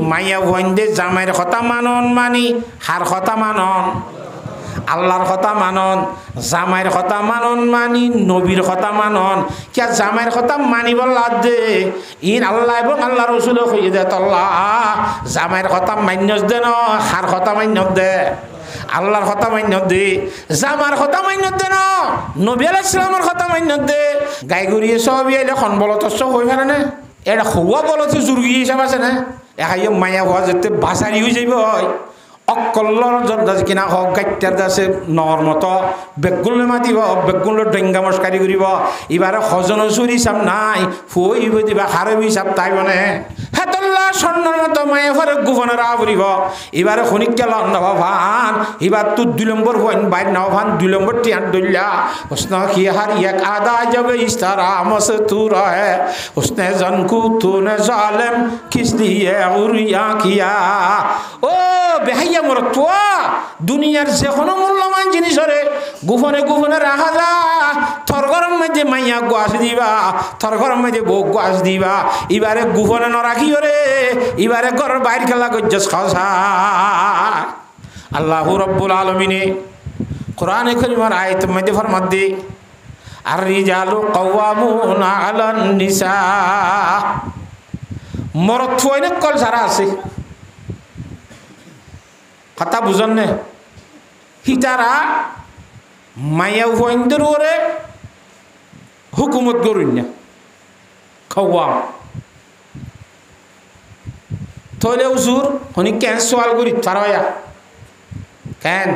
মাইয়া ভইন্দে জামাইর কথা মানন মানি হার কথা মানন আল্লাহর কথা মানন জামাইর কথা মানন মানি নবীর কথা মানন কিয়া জামাইর কথা মানিব লাদে ইন আল্লাহ এবং আল্লাহ রসুল কইয়ে দে তল্লা জামাইর কথা মান্যস দে ন হার কথা মান্য দে আল্লাহর কথা মান্য দে জামার কথা মান্য দে ন নবী আলাইহিস সালামের কথা মান্য দে গাই গরিয়ে সব এলে খন বলতস হই ফেলে না এটা খুয়া বলতে জুরগি হিসাব আছে না এখাই মায়া হওয়া যেতে বাসারি হয়ে যাইব হয় অকল্লর কিনা হোক গাইটার দাসে নর মতো বেগুলো মাতিব বেগুলো ডেঙ্গা মস্কারি করিব এবারে হজন চুরি চাপ নাই ফুইব দিবা হারবি চাপ তাই মানে হেতল্লা স্বর্ণর মতো মায়ে ফরে গোপনের আবরিব এবারে খনিকা লন্ডব ভান এবার তুই 2 নম্বর হইন বাইর নাও ভান 2 নম্বর টিয়ার দইলা উসনা কি হার এক আদা যাবে ইস্তারা মসে তু রহে উসনে জনকু তুনে জালেম কিস দিয়ে উরিয়া কিয়া ও বেহাইয়া মোর তোয়া দুনিয়ার যে কোনো মূল্যবান জিনিস রে গোপনে গোপনে রাখা যা থর গরম মধ্যে মাইয়া গোয়াস দিবা থর গরম মধ্যে বউ গোয়াস দিবা এবারে গোপনে ন রাখি রে এবারে ঘরের বাইর খেলা গজ্জস খাওয়া আল্লাহ রব্বুল আলমিনে কোরআনে কারীমের আয়াতের মধ্যে ফরমাত দে আর রিজালু কাওয়ামুনা আলান নিসা মরদ থুয়াইনে কল সারা আছে কথা বুঝন নে হিতারা মায়া হইন্দের ওরে হুকুমত করুন না খাওয়াম তাহলে উজুর উনি কেন সওয়াল করি তারা কেন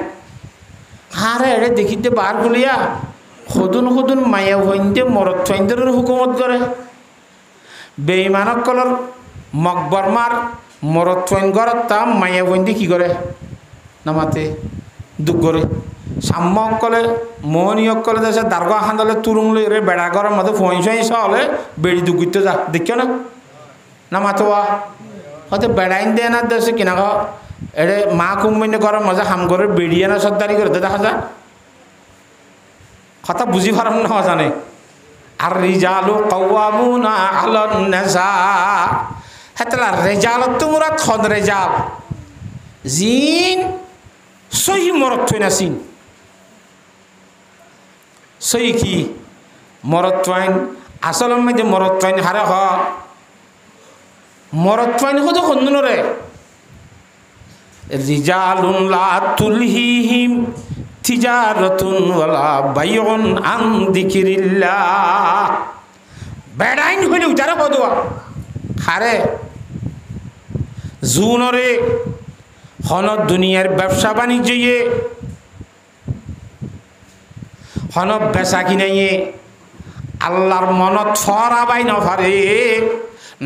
আরে এড়ে দেখিতে বার গুলিয়া সদুন সদুন মায়া হইন্দে মরদ থইন্দের হুকুমত করে বেঈমানক কলর মকবরমার মরদ থইন ঘরত তা মায়া হইন্দে কি করে নামাতে দুঃখ করে সাম্যক কলে মোহনীয়ক কলে দেশে দারগা খান্দলে তুরুং রে বেড়া ঘরের মধ্যে ফইন সইস হলে বেড়ি দুগুইতে যা দেখিও না নামাতোয়া হয়তো বেড়াইন দেয় না দেশে কিনা এড়ে মা কুম্বিনে ঘরের মজা হাম করে বেড়িয়ে না সর্দারি করে দেখা যা কথা বুঝি পারাম না জানে আর রিজালু কাওয়ামুনা আলান নিসা হেতলা রেজালত তোমরা খদ রেজাল জিন সহি মরদ থই না সিন সহি কি মরদ থইন আসল মধ্যে মরদ থইন হারে হ মরদ থইন হতো খন্দন রে রিজালুন লা তুলহিহিম তিজারাতুন ওয়ালা বাইউন আন যিকিরিল্লাহ বেড়াইন হইলে উতারা পদুয়া হারে জুনরে হন দুনিয়ার ব্যবসা বাণিজ্যে হন বেচা কিনাইয়ে আল্লাহর মনত ফরাবাই নফারে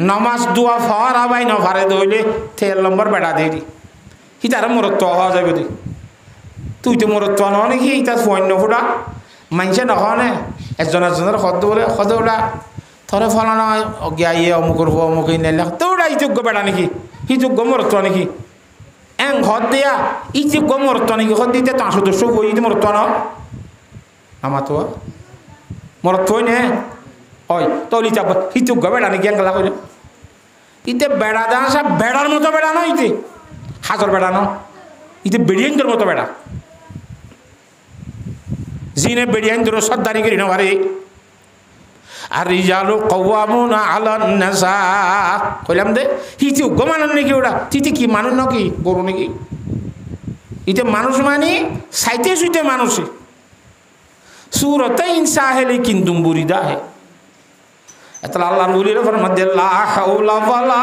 নমাজ দুয়া ফরাবাই নফারে দইলে 13 নম্বর বেড়া দেরি হিতারে মরত্ব হওয়া যাবে দি তুই তো মরত্ব নহ নাকি ইতা ফন্য ফুটা মানছে নহনে একজন একজনের শব্দ বলে শব্দ ওটা থরে ফলানো গিয়া ইয়ে অমুক করবো অমুক নেলে তো ওটা ইযোগ্য বেড়া নাকি হিযোগ্য মরত্ব নাকি এং হদ দিয়া ইযোগ্য মরত্ব নাকি হদ দিতে 500 বই দিতে মরত্ব ন আমার তো মরত্ব নে ওই তলি চাপ হিযোগ্য বেড়া নাকি এঙ্গলা করে ইতে বেড়া দান সব বেড়ার মতো বেড়া ন ইতে হাজর বেড়া ন ইতে বেড়িয়াঞ্জর মতো বেড়া জিনে বেড়িয়াঞ্জর সর্দারি করি না ভারে আর রিজালু কাওয়ামুনা আলান নিসা কইলাম দে হিতি গমানন নাকি ওটা তিতি কি মানুষ নাকি গরু নাকি ইতে মানুষ মানে সাইতে সুইতে মানুষে সুরতে ইনসা হে লেকিন দুম্বুরিদা হে এতলা আল্লাহর ওলির ফরমাতে লা হাওলা ওয়ালা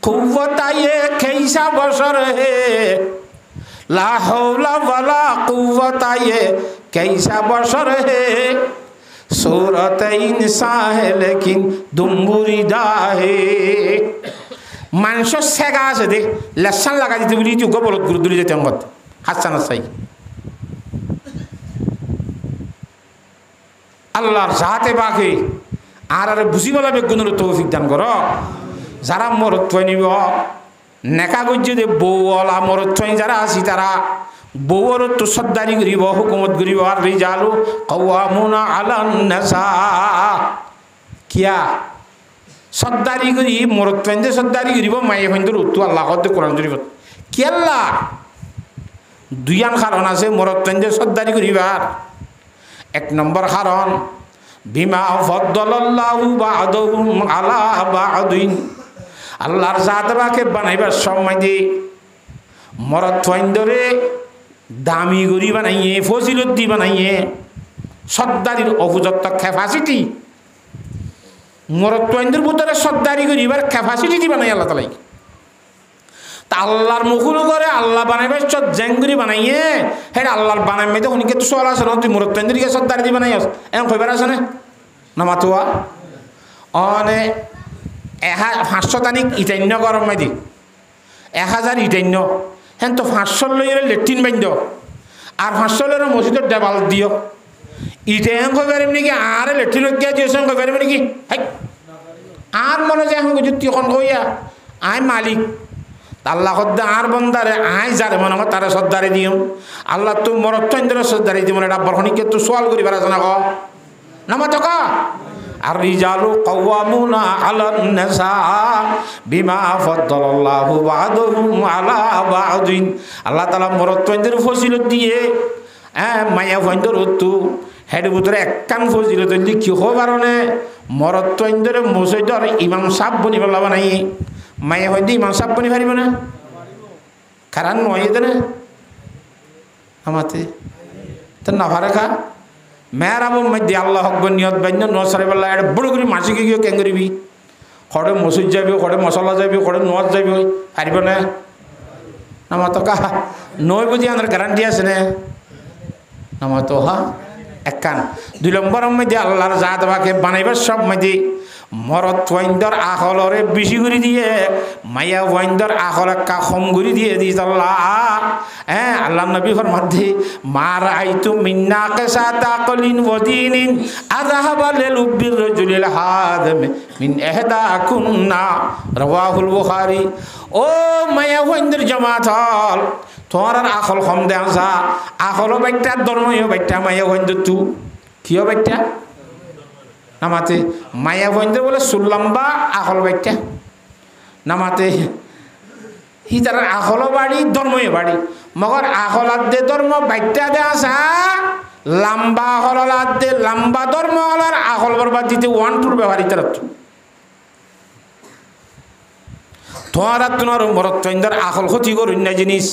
কুওয়াতা ইয়ে কাইসা বশর হে লা হাওলা ওয়ালা কুওয়াতা ইয়ে কাইসা বশর হে सूरत इंसान है लेकिन दुम्बुरिदा है मानसो सेगा আছে দে লেসান লাগা দিতে বলি তুই গোবলত গুরু দুলি যেতে মত হাসান সাই আল্লাহর জাতে বাকি আর বুঝি বলা বেগুনের তৌফিক দান করো যারা মরত নিব নেকা গজ্জে দে বউওয়ালা মরত যারা আসি তারা বউর তো সর্দারি করিব হুকুমত করিব আর রিজালু কাওয়ামুনা আলান নিসা কিয়া সর্দারি করি মরত ফাইন্দে সর্দারি করিব মায়ে ফাইন্দর উত্তু আল্লাহ কদ্দে কোরআন শরীফত কেল্লা দুইয়ান কারণ আছে মরত ফাইন্দে সর্দারি করিবার। এক নম্বর কারণ বিমা ফদ্দলাল্লাহু বা'দাহুম আলা বা'দিন, আল্লাহর জাতবাকে বানাইবার সময় দিয়ে মরত ফাইন্দরে দামি করি বানাইয়ে ফজিলত দি বানাইয়ে সর্দারির অপুযত্ত ক্যাপাসিটি মরত ফাইন্দর ভিতরে সর্দারি করিবার ক্যাপাসিটি দি বানাই আল্লাহ তাআলা। তা আল্লাহর মুখুল করে আল্লাহ বানাইবার সব জেঙ্গুরি বানাইয়ে হেড আল্লাহর বানাই মেয়েদের অনেকে তো সোয়াল আছে না, তুই মরত ফাইন্দর গিয়ে সর্দারি দি বানাই আস এমন কইবার আছে না না মাতুয়া অনে 500 তানিক ইটান্য গরম মাই দি 1000 ইটান্য হ্যাঁ তো 500 লইলে লেট্রিন বান্ধ আর 500 লইলে মসজিদের দেবাল দিও ইটান কই পারিম নাকি আর লেট্রিন গিয়া দিয়েছেন কই পারিম নাকি আর মনে যায় এখন তুই এখন কইয়া I Malik Allah কদ্দে R বন্দারে I যারে মনে হয় তারা সর্দারে দিও আল্লাহ তো মরত ফাইন্দরে সর্দারি দিব না ডাব্বার খনিকে তো সোয়াল করি পারাছ না ক নামা তো ক আর রিজালু কাওয়ামুনা আলান নিসা বিমা ফাদ্দালাল্লাহু বা'দাহুম আলা বা'দিন। আল্লাহ তাআলা মরত ফাইন্দর ফজিলত দিয়ে মায়া ফাইন্দর উত্তু হেড ভিতরে একখান ফজিলত লিখি হবারণে মরত ফাইন্দরে মসজিদর ইমাম সাহেব বনি বলা বানাই মায়া ফাইন্দ ইমাম সাহেব বনি পারিব না কারণ নয় না আমাতে তো না পারে খা মেয়েরাবো মধ্যে আল্লাহ হকব নিয়ত বান্য নসারে বললা এটা বড় করে মাসিকে গিয়ে কেন করিবি খড়ে মসজিদ যাবি খড়ে মশলা যাবি খড়ে নোয়াজ যাবি পারিব না আমার তো কা নয় বুঝি আমার গ্যারান্টি আছে না আমার তো হা একখান। 2 নম্বর মধ্যে আল্লাহর জাতবাকে বানাইবার সব মধ্যে মরত ফাইন্দর আখলরে বেশি করে দিয়ে মায়া ফাইন্দর আখল একা কম করে দিয়ে দিস আল্লাহ। আল্লাহ নবী ফরমাতে মা রাআইতু মিন্না কাসাতা কলিন ওয়াদিনিন আযহাবা লিল উবির রাজুলিল হাদম মিন ইহদা কুন্না রাওয়াহুল বুখারী। ও মায়া ফাইন্দর জামাত হল তোমার আখল কম দে আসা আখলও বাইটা ধর্মীয় বাইটা মায়া ফাইন্দর তু কিয় বাইটা নামাতে মায়া ফাইন্দর বলে সুল্লাম্বা আখল বাইটা নামাতে হি তার আখল বাড়ি ধর্মীয় বাড়ি মগর আখলাদ দে ধর্ম বাইটা দে আসা লম্বা হলাদ দে লম্বা ধর্ম হলার আখল বরবাদ দিতে 1-2 ব্যবহারিত তোমার মরত ফাইন্দর আখল ক্ষতি করুন না জিনিস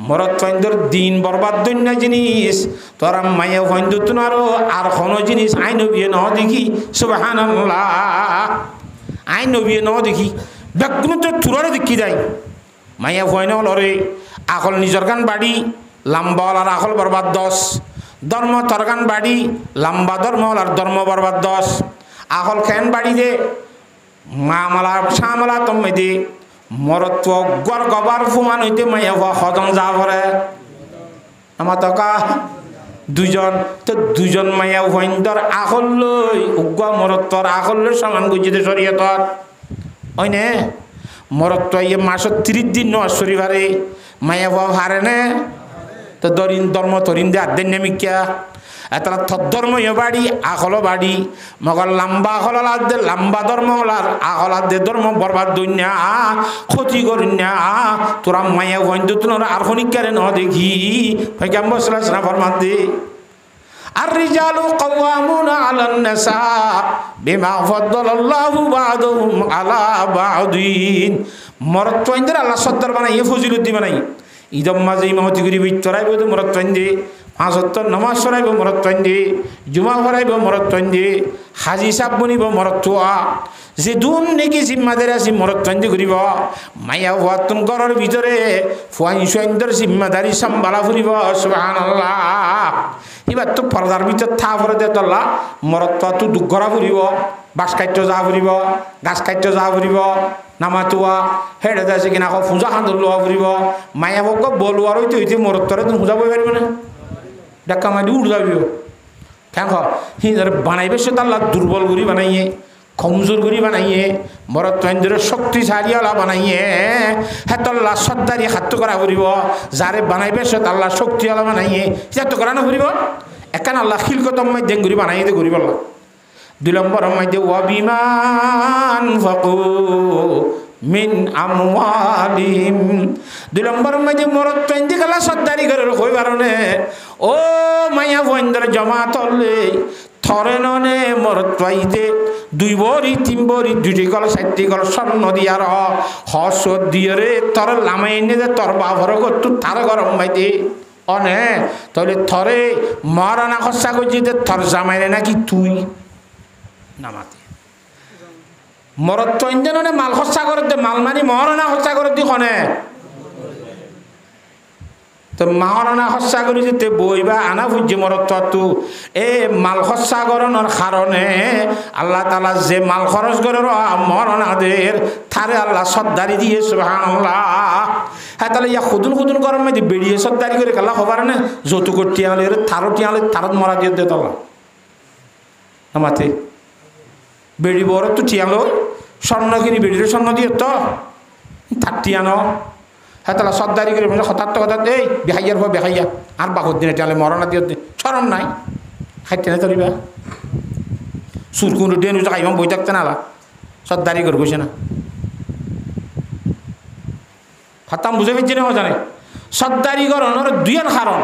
মরত ফাইন্দর দিন বরবাদ দন্য জিনিস তোরা মায়া ফাইন্দর তোমারও আর কোনো জিনিস আই নবিয়ে ন দেখি সুবহানাল্লাহ আই নবিয়ে ন দেখি বেগুন তো তুরারে দেখি যায় মায়া ফাইন লরে আখল নিজর গান বাড়ি লম্বা আর আখল বরবাদ 10 ধর্ম তরগান বাড়ি লম্বা ধর্ম আর ধর্ম বরবাদ 10 আখল খেন বাড়ি দে মামলা সামলা তুমি দে মরত্ব গর গবার ফুমান হইতে মাইয়া হজম যা ভরে আমার টকা দুজন মাইয়া ফাইন্দর আখল লই উগ্র মরত্বর আখল লই সমান গুজিতে শরীয়তর ওই নে মরত্ব ইয়ে মাসত 30 দিন নয় শরীফারে মাইয়া হারে নে তো দরিন ধর্ম তরিন দে আদেন নেমিকা এতলা ধর্মীয় বাড়ি আখল বাড়ি মগর লম্বা আখল দে লম্বা ধর্ম হলার আখল দে ধর্ম বরবাদ দইনা ক্ষতি করিনা তোরা মায়া বন্ধু তোর আর খনিকারে ন দেখি ফেকাম বসলাস না ফরমাত দে আর রিজালু কাওয়ামুনা আলান নিসা বিমা ফাদ্দালাল্লাহু বা'দাহুম আলা বা'দিন। মরত ফাইন্দর আল্লাহ সত্তর বানাই ফজিলত দি বানাই ঈদম মাঝে ইমামতি করি বিতরাইব তো মরত ফাইন্দে 5 ওয়াক্ত নামাজ পড়াইব মরত ফাইন্দে জুমা পড়াইব মরত ফাইন্দে হাজি সাহেব বনিব মরত তোয়া যে দুন নেকি জিম্মাদারি আছে মরত ফাইন্দে করিব মায়া ওয়াতুন ঘরের ভিতরে ফাইন্দর জিম্মাদারি সম্ভালা ফুরিব সুবহানাল্লাহ। এবার তো পর্দার ভিতর থা ভরে দে তল্লা মরত তো দুঘরা ফুরিব বাস কাট্য যা ফুরিব গাছ কাট্য যা ফুরিব নামাতুয়া হেডে আছে কিনা পূজা খান্দর লোয়া ফুরিব মায়া বক বলুয়ার হইতে হইতে মরত তরে তুমি পূজা বই পারিব না ডাক্কা মাই উড় যাবিও কেন হি বানাইবে সে তাল্লা দুর্বল করি বানাইয়ে কমজোর করি বানাইয়ে মরত ফাইন্দরে শক্তিশালীওয়ালা বানাইয়ে হেতল্লা সর্দারি হাত করা ফুরিব যারে বানাইবে সে তাল্লা শক্তিওয়ালা বানাইয়ে হাত করা না ফুরিব একান আল্লাহ খিলকতম দেঙ্গুরি বানাইয়ে ঘুরি বললা দুই নম্বরের মধ্যে ওয়াবিমান ফাকু মিন আমওয়ালিহিম দুই নম্বরের মধ্যে মরদ পেন্দি গেলা সর্দারি করে কই বারণে ও মাইয়া বন্ধর জমাত হলে থরে ননে মরদ পাইতে 2 বড়ি 3 বড়ি 2টি গল 4টি গল স্বর্ণ দিয়ার হস দিয়ে রে তোর লামাই এনে দে তোর বাবর তুই তার গরম মাইতে অনে তাহলে থরে মরনা খসা করছি দে থর জামাইরে নাকি তুই নামাতে মরদ তো ইঞ্জনে মাল খসা করে দে মাল মানি মরনা খসা করে দি কনে তো মরনা খসা করে দিতে বইবা আনা বুঝছে মরদ তো এ মাল খসা করানোর কারণে আল্লাহ তাআলা যে মাল খরচ করে মরনাদের থারে আল্লাহ সর্দারি দিয়ে সুবহানাল্লাহ হ্যাঁ তাহলে ইয়া খুদুন খুদুন গরম মধ্যে বেরিয়ে সর্দারি করে কাল্লা খবর না যত টিয়ালে টিয়ালে থারত মরা দিয়ে দে তোলা আমাতে বেড়ি বড় তো টিয়ালো স্বর্ণ কিনি বেড়িরে স্বর্ণ দিয়ে তো তার টিয়ানো হ্যাঁ তাহলে সর্দারি করে হঠাৎ তো হঠাৎ এই বেহাইয়ার পর বেহাইয়া আর বাকর দিনে টিয়ালে মরনা দিয়ে দে সরম নাই খাইতে না তরিবা সুরকুন্ডু ডেনু খাইবাম বই থাকতে না সর্দারি করে বসে না হাতাম বুঝে ফেলছি না জানে সর্দারি গরণের দুইয়ের কারণ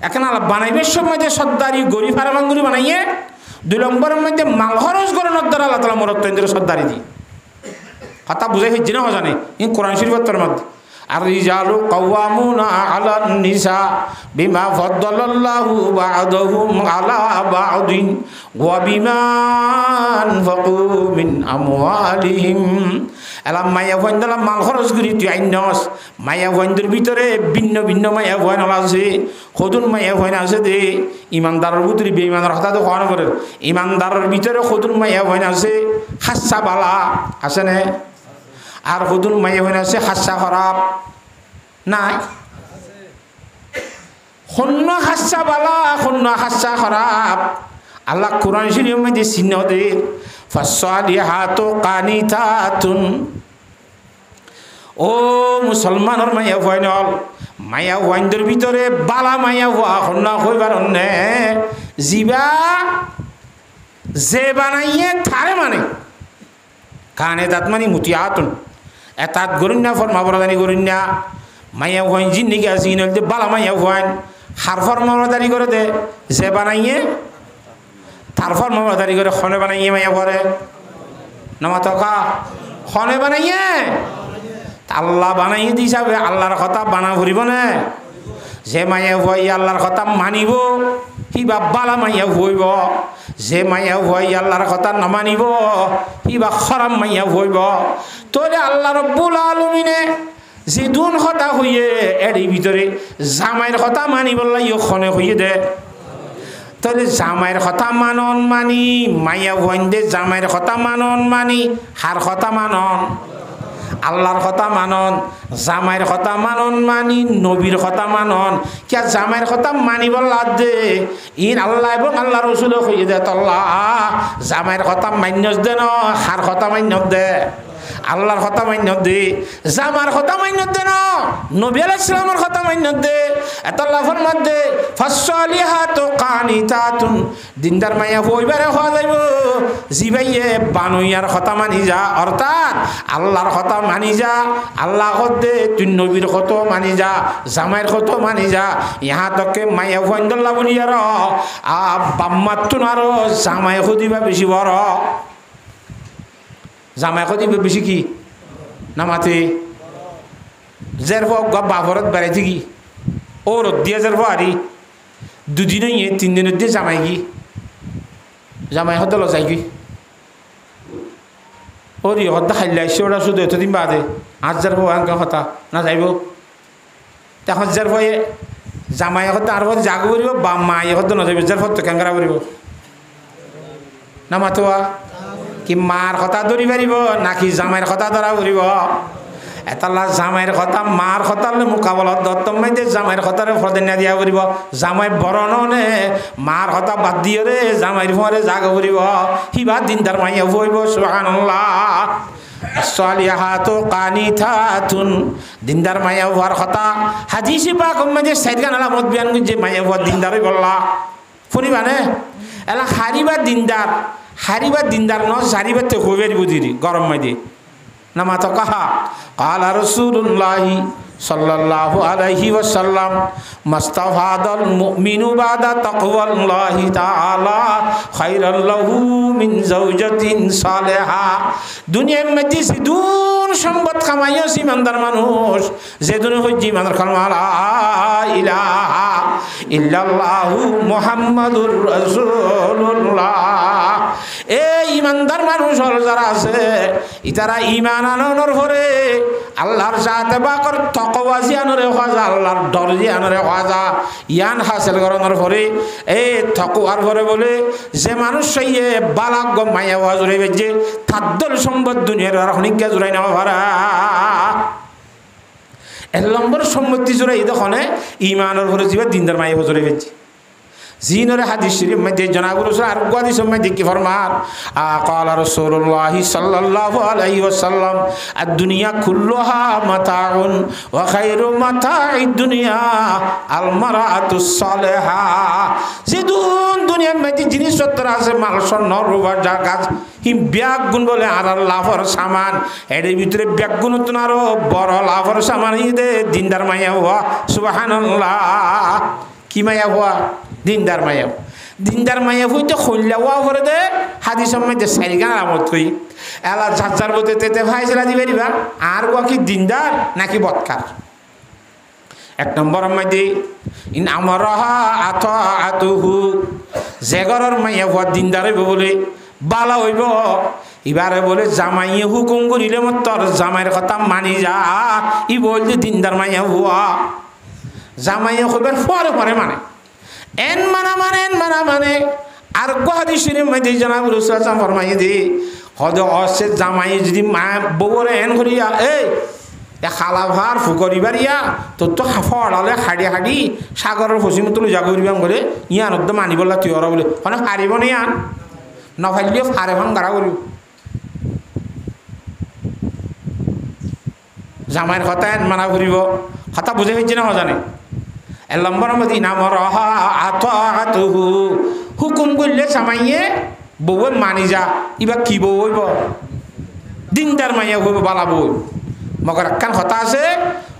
এখন আল্লাহ বানাইবের সময় যে সর্দারি গরি ফারামাঙ্গুরি বানাইয়ে 2 নম্বরের মধ্যে মাল খরচ গরণের দ্বারা আল্লাহ তাআলা মরদ তৈরি সর্দারি দি হাতা বুঝে ফেলছি না জানে ইন কোরআন শরীফের মধ্যে আর রিজালু কাওয়ামুনা আলান নিসা বিমা ফাদ্দালাল্লাহু বা'দাহুম আলা বা'দিন ওয়া বিমা আনফাকু মিন আমওয়ালিহিম এলাম মায়া ভয়ন্দলা মাল খরচ করি তুই আইনস মায়া ভয়ন্দের ভিতরে ভিন্ন ভিন্ন মায়া ভয়ন আছে সদুন মায়া ভয়ন আছে দে ইমানদারের ভিতরে বেঈমানের কথা তো কোন করে ইমানদারের ভিতরে সদুন মায়া ভয়ন আছে খাসা বালা আছে না আর সদুন মায়া ভয়ন আছে খাসা খারাপ নাই খন্ন খাসা বালা খন্ন খাসা খারাপ আল্লাহ কোরআন শরীফের মধ্যে চিহ্ন দে ফাসসালিহাতু কানিতাতুন ও মুসলমানের মায়া ভয়নল মায়া ওয়াইন্দের ভিতরে বালা মায়া হওয়া খন্ন হইবার অন্যে জিবা যে বানাইয়ে থারে মানে কানে তাত মানে মুতিয়াতুন এতাত গরিন্না ফরমাবরদানি গরিন্না মায়া ওয়াইন জিন্দিগি আছে ইনলতে বালা মায়া ওয়াইন হার ফরমাবরদানি করে দে যে বানাইয়ে তারপর মামাদারি করে খনে বানাইয়ে মাইয়া পরে নামাতকা খনে বানাইয়ে আল্লাহ বানাইয়ে দিছাবে আল্লাহর কথা বানা ভরিব না যে মাইয়া ভয় আল্লাহর কথা মানিব কিবা বালা মাইয়া ভইব যে মাইয়া ভয় আল্লাহর কথা নামানিব কিবা খারাপ মাইয়া ভইব তোরে আল্লাহ রব্বুল আলামিনে যে দুন কথা হইয়ে এর ভিতরে জামাইয়ের কথা মানিবল্লা ইয়ে খনে হইয়ে দে তাহলে জামাইয়ের কথা মানন মানি মাইয়া ভয়ন্দে জামাইয়ের কথা মানন মানি হার কথা মানন আল্লাহর কথা মানন জামাইয়ের কথা মানন মানি নবীর কথা মানন কে জামাইয়ের কথা মানিব দে ইন আল্লাহ এবং আল্লাহ রসুল হইয়ে দে তল্লা জামাইয়ের কথা মান্যস দে ন হার কথা মান্য দে আল্লাহর কথা মান্য দে জামার কথা মান্য দে ন নবী আলাইহিস সালামের কথা মান্য দে আল্লাহ ফরমান দে ফাসসালিহাতু কানিতাতুন দিনদার মাইয়া হইবারে হওয়া যাইব জিবাইয়ে বানুইয়ার কথা মানি যা অর্থাৎ আল্লাহর কথা মানি যা আল্লাহ দে তুই নবীর কথা মানি যা জামাইয়ের কথা মানি যা ইহা তকে মাইয়া ফন্দল্লা বলিয়ার বাম্মাতুন আর জামাই খুদিবা বেশি বড় জামাই খুদিবা বেশি কি নামাতে জের বাবরত বেড়াইতে কি ও রোদ দিয়ে যার আরি 2 দিন 3 দিনের দিয়ে জামাই কি জামাই হতে যাই কি ও রি হদ্দা খাইলাই ওরা শুধু এতদিন বাদে আজ যার আঙ্কা কথা না যাইব তখন যার ভয়ে জামাই হতে আর জাগ করিব বা মাই হতে না যাইব যার হতে ক্যাঙ্গারা করিব না মাতোয়া কি মার কথা ধরি পারিব নাকি জামাইয়ের কথা ধরা করিব এতাল্লা জামাইয়ের কথা মার কথালে মোকাবলত দত্তম মাইতে জামাইয়ের কথারে ফরদিনা দিয়া করিব জামাই বরণনে মার কথা বাদ দিয়ে রে জামাইয়ের ফরে জাগ করিব হিবা দিনদার মাইয়া হইব সুবহানাল্লাহ সালিহাতু কানিতাতুন দিনদার মাইয়া হওয়ার কথা হাদিসে পাক মধ্যে সাইদগান আলামত বয়ান যে মাইয়া হওয়ার দিনদারই বললা ফুরিবানে এলা হারিবা দিনদার হারিবা দিনদার ন সারিবাতে হবের বুঝিরি গরম মাই দিয়ে নামা তো কাহা কালা রাসূলুল্লাহি সাল্লাল্লাহু আলাইহি ওয়াসাল্লাম মাস্তাফাদাল মুমিনু বাদা তাকওয়াল্লাহি তাআলা খায়রাল লাহু মিন যাওজাতিন সালেহা দুনিয়ার মধ্যে সিদুন সম্পদ কামাইয়া ইমানদার মানুষ যে দুনিয়া হইজি ইমানদার কালমা লা ইলাহা ইল্লাল্লাহু মুহাম্মাদুর রাসূলুল্লাহ এই ইমানদার মানুষ হল যারা আছে ইতারা ঈমান আনানোর পরে আল্লাহর সাথে বাকর তাকওয়া জিয়ানরে খাজা আল্লাহর ডর জিয়ানরে খাজা ইয়ান হাসিল করানোর পরে এই তাকওয়ার পরে বলে যে মানুষ সইয়ে বালাগ মায়া ওয়াজরে বেজে তাদ্দল সম্পদ দুনিয়ার আর অনেককে জুড়াই নেওয়া ভাড়া এক নম্বর সম্পত্তি জুড়াই দেখনে ঈমানের পরে জিবা দিনদার মায়া ওয়াজরে বেজে জিনরে হাদিস শরীফ মধ্যে জনাব রাসূল আর হাদিস মধ্যে কি ফরমান قال رسول الله صلى الله عليه وسلم الدنيا كلها متاع وخير متاع الدنيا المرأة الصالحة জিদুন দুনিয়ার মধ্যে জিনিসপত্র আছে মাল স্বর্ণ রূপা জাকাত হিম ব্যাগ গুণ বলে আর লাভর সামান এর ভিতরে ব্যাগ গুণ আরো বড় লাভর সামান ইদে দিনদার মাইয়া হওয়া সুবহানাল্লাহ কি মাইয়া হওয়া দিনদার মায়া দিনদার মায়া হইতে খল্লা ওয়া করে দে হাদিসের মধ্যে সাইগান আমত কই এলা ঝাঝার বতে তেতে ফাইসলা দিবেরিবা আর গো কি দিনদার নাকি বদকার এক নম্বর মধ্যে ইন আমরাহা আতাআতুহু জেগরর মায়া হওয়া দিনদার হইব বলে বালা হইব এবারে বলে জামাইয়ে হুকুম করিলে মতর জামাইয়ের কথা মানি যা ই বলতে দিনদার মায়া হওয়া জামাইয়ে কইবার পরে পরে মানে এন মানা মানে আর হাদিস শরীফ মধ্যে জনাব রাসূল সাল্লাল্লাহু আলাইহি ওয়াসাল্লাম ফরমাইয়ে দি হদ অসে জামাই যদি মা বউরে এন করিয়া এই এ খালা ভার ফুকরিবার ইয়া তো ফড়ালে হাড়ি হাড়ি সাগরের পশ্চিম তুলে জাগরিবাম করে ইয়ান একদম মানি বললা তুই ওরা বলে মানে হারিব না ইয়ান নফাইলে ফারে ভাঙ গাড়া করিব জামাইয়ের কথা এন মানা করিব কথা বুঝে হইছে না জানে এক নম্বর মধ্যে নামরাহা আতাআতুহু হুকুম করলে জামাইয়ে বউয়ে মানি যা ইবা কি বউ হইব দিনদার মাইয়া হইব বালা বউ মগর একখান কথা আছে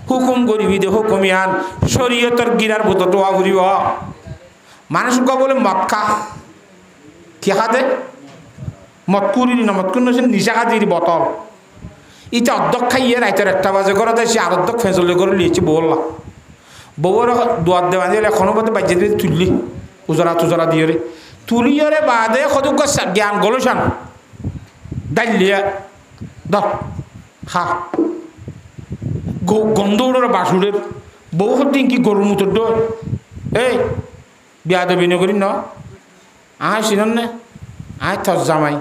হুকুম করিবি দে হুকুমিয়ান শরীয়তর গিরার বুত দোয়া করিব মানুষ বলে মক্কা কি খাদে মত কুরিনি না মত কুন নিশা খাদির বোতল ইটা অধ্যক্ষ খাইয়ে রাইতের 1টা বাজে করে দেশে আর অধ্যক্ষ ফেজলে করে লিয়েছি বললা বউর দোয়ার দেওয়া দিলে এখনো বোধ বাজ্যে দিয়ে তুললি উজরা দিয়ে রে তুলিয়ে রে বাদে সদুক জ্ঞান গলসান ডাইলিয়া দর হা গন্ধ উড়ে বাসুরের বউ হতে কি গরুর মতো ডোর এই বিয়া দেবি নগরী ন আয় শুনেন নে আয় থস জামাই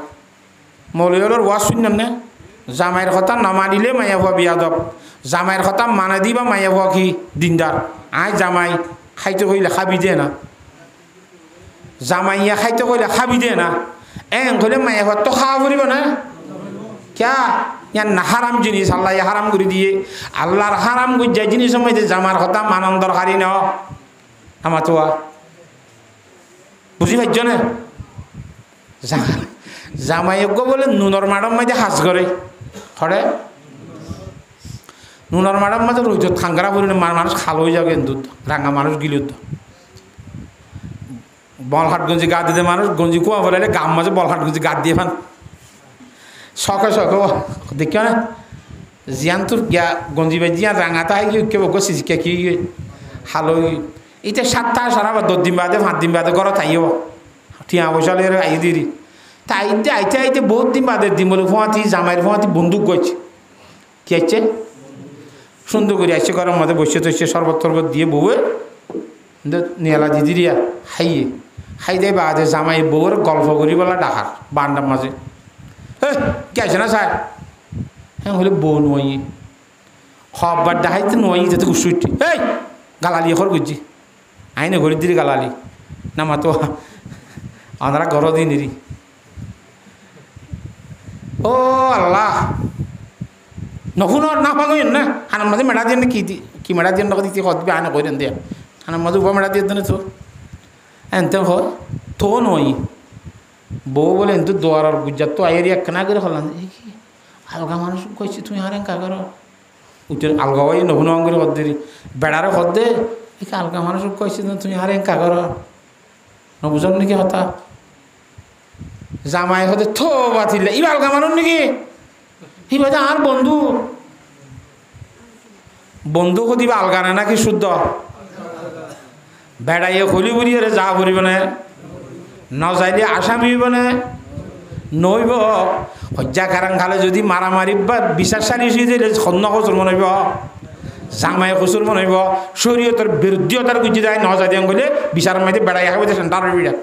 মৌলিয়র ওয়াজ শুনেন নে জামাইয়ের কথা নামানিলে মাইয়া হওয়া বিয়া দব জামাইয়ের কথা মানা দিবা মাইয়া হওয়া কি দিনদার আয় জামাই খাইতে কইলে খাবি দে না জামাইয়া খাইতে কইলে খাবি দে না এন কইলে মাইয়া হওয়া তো খাওয়া করিব না ক্যা ইয়ান না হারাম জিনিস আল্লাহ হারাম করে দিয়ে আল্লাহর হারাম গুজ্জা জিনিস সময় জামার কথা মানন দরকারি ন আমার তো বুঝি পাইছ না জামাইজ্ঞ বলে নুনর মাডম মাঝে হাস করে খড়ে নুনর মাডম মাঝে রইত থাঙ্গারা বলি মানুষ খাল হয়ে যাবে দুধ রাঙা মানুষ গিলুত বলহাট গঞ্জি গা দিতে মানুষ গঞ্জি কুয়া বলে গাম মাঝে বলহাট গঞ্জি গা দিয়ে ফান শখে দেখিও না জিয়ান তোর গিয়া গঞ্জি বাই জিয়া রাঙাতা হয় কি বসি কে কি হালো এটা 7টা সারা বা 10 দিন বাদে 5 দিন বাদে ঘর থাইব ঠিয়া পয়সা লেরে আই দিরি তাইতে আইতে বহুত দিন বাদে দিন বলে ফোঁয়াতি জামাইয়ের ফোঁয়াতি বন্দুক গেছে কি আছে সুন্দর করে আসছে ঘরের মধ্যে বসে তসে শরবত টরবত দিয়ে বউয়ে নিয়ালা দিদিরিয়া খাইয়ে খাই দেয় বাদে জামাই বউর গল্প করি বলা ডাকার বান্ডার মাঝে কে আছে না স্যার হ্যাঁ হলে বউ নই হবার ডাহাইতে নই যাতে উঠি এই গালালি এখন বুঝছি আইনে ঘড়ির দিদি গালালি না মা তো আমরা ঘর দিনেরই ও আল্লাহ নহুন না পাগেন না আনার মাঝে মেড়া দিয়ে কি মেড়া দিয়ে দিতে হতবে আনে করেন দিয়ে আনার মাঝে উপ মেড়া দিয়ে দেন তো এনতে হয় তো নই বউ বলে কিন্তু দোয়ার গুজার তো আয়ের একখানা করে হলাম আলগা মানুষ কইছি তুমি আর একা করো উঠে আলগা হয়ে নবুন করে হদ দেরি বেড়ারে হদ দে আলগা মানুষ কইছি তুমি আর একা করো নবুজন নাকি হতা জামাই হতে থো বাতিলে ই আলগা মানুষ নাকি ই বাজে আর বন্ধু বন্ধু দিবা আলগা না নাকি শুদ্ধ বেড়াইয়ে হলি বুড়িয়ে যা পড়িব না নজাইলে আসামি হইব না নইব হজ্জা কারাং খালে যদি মারামারি বা বিচার সারি দিলে সন্ন কচুর মনে হইব জামাই কচুর মনে হইব শরীয়তের বিরুদ্ধীয়তার গুজি যায় নজা দিয়ে গেলে বিচার মাইতে বেড়াই খাবে সেন্টার বিড়া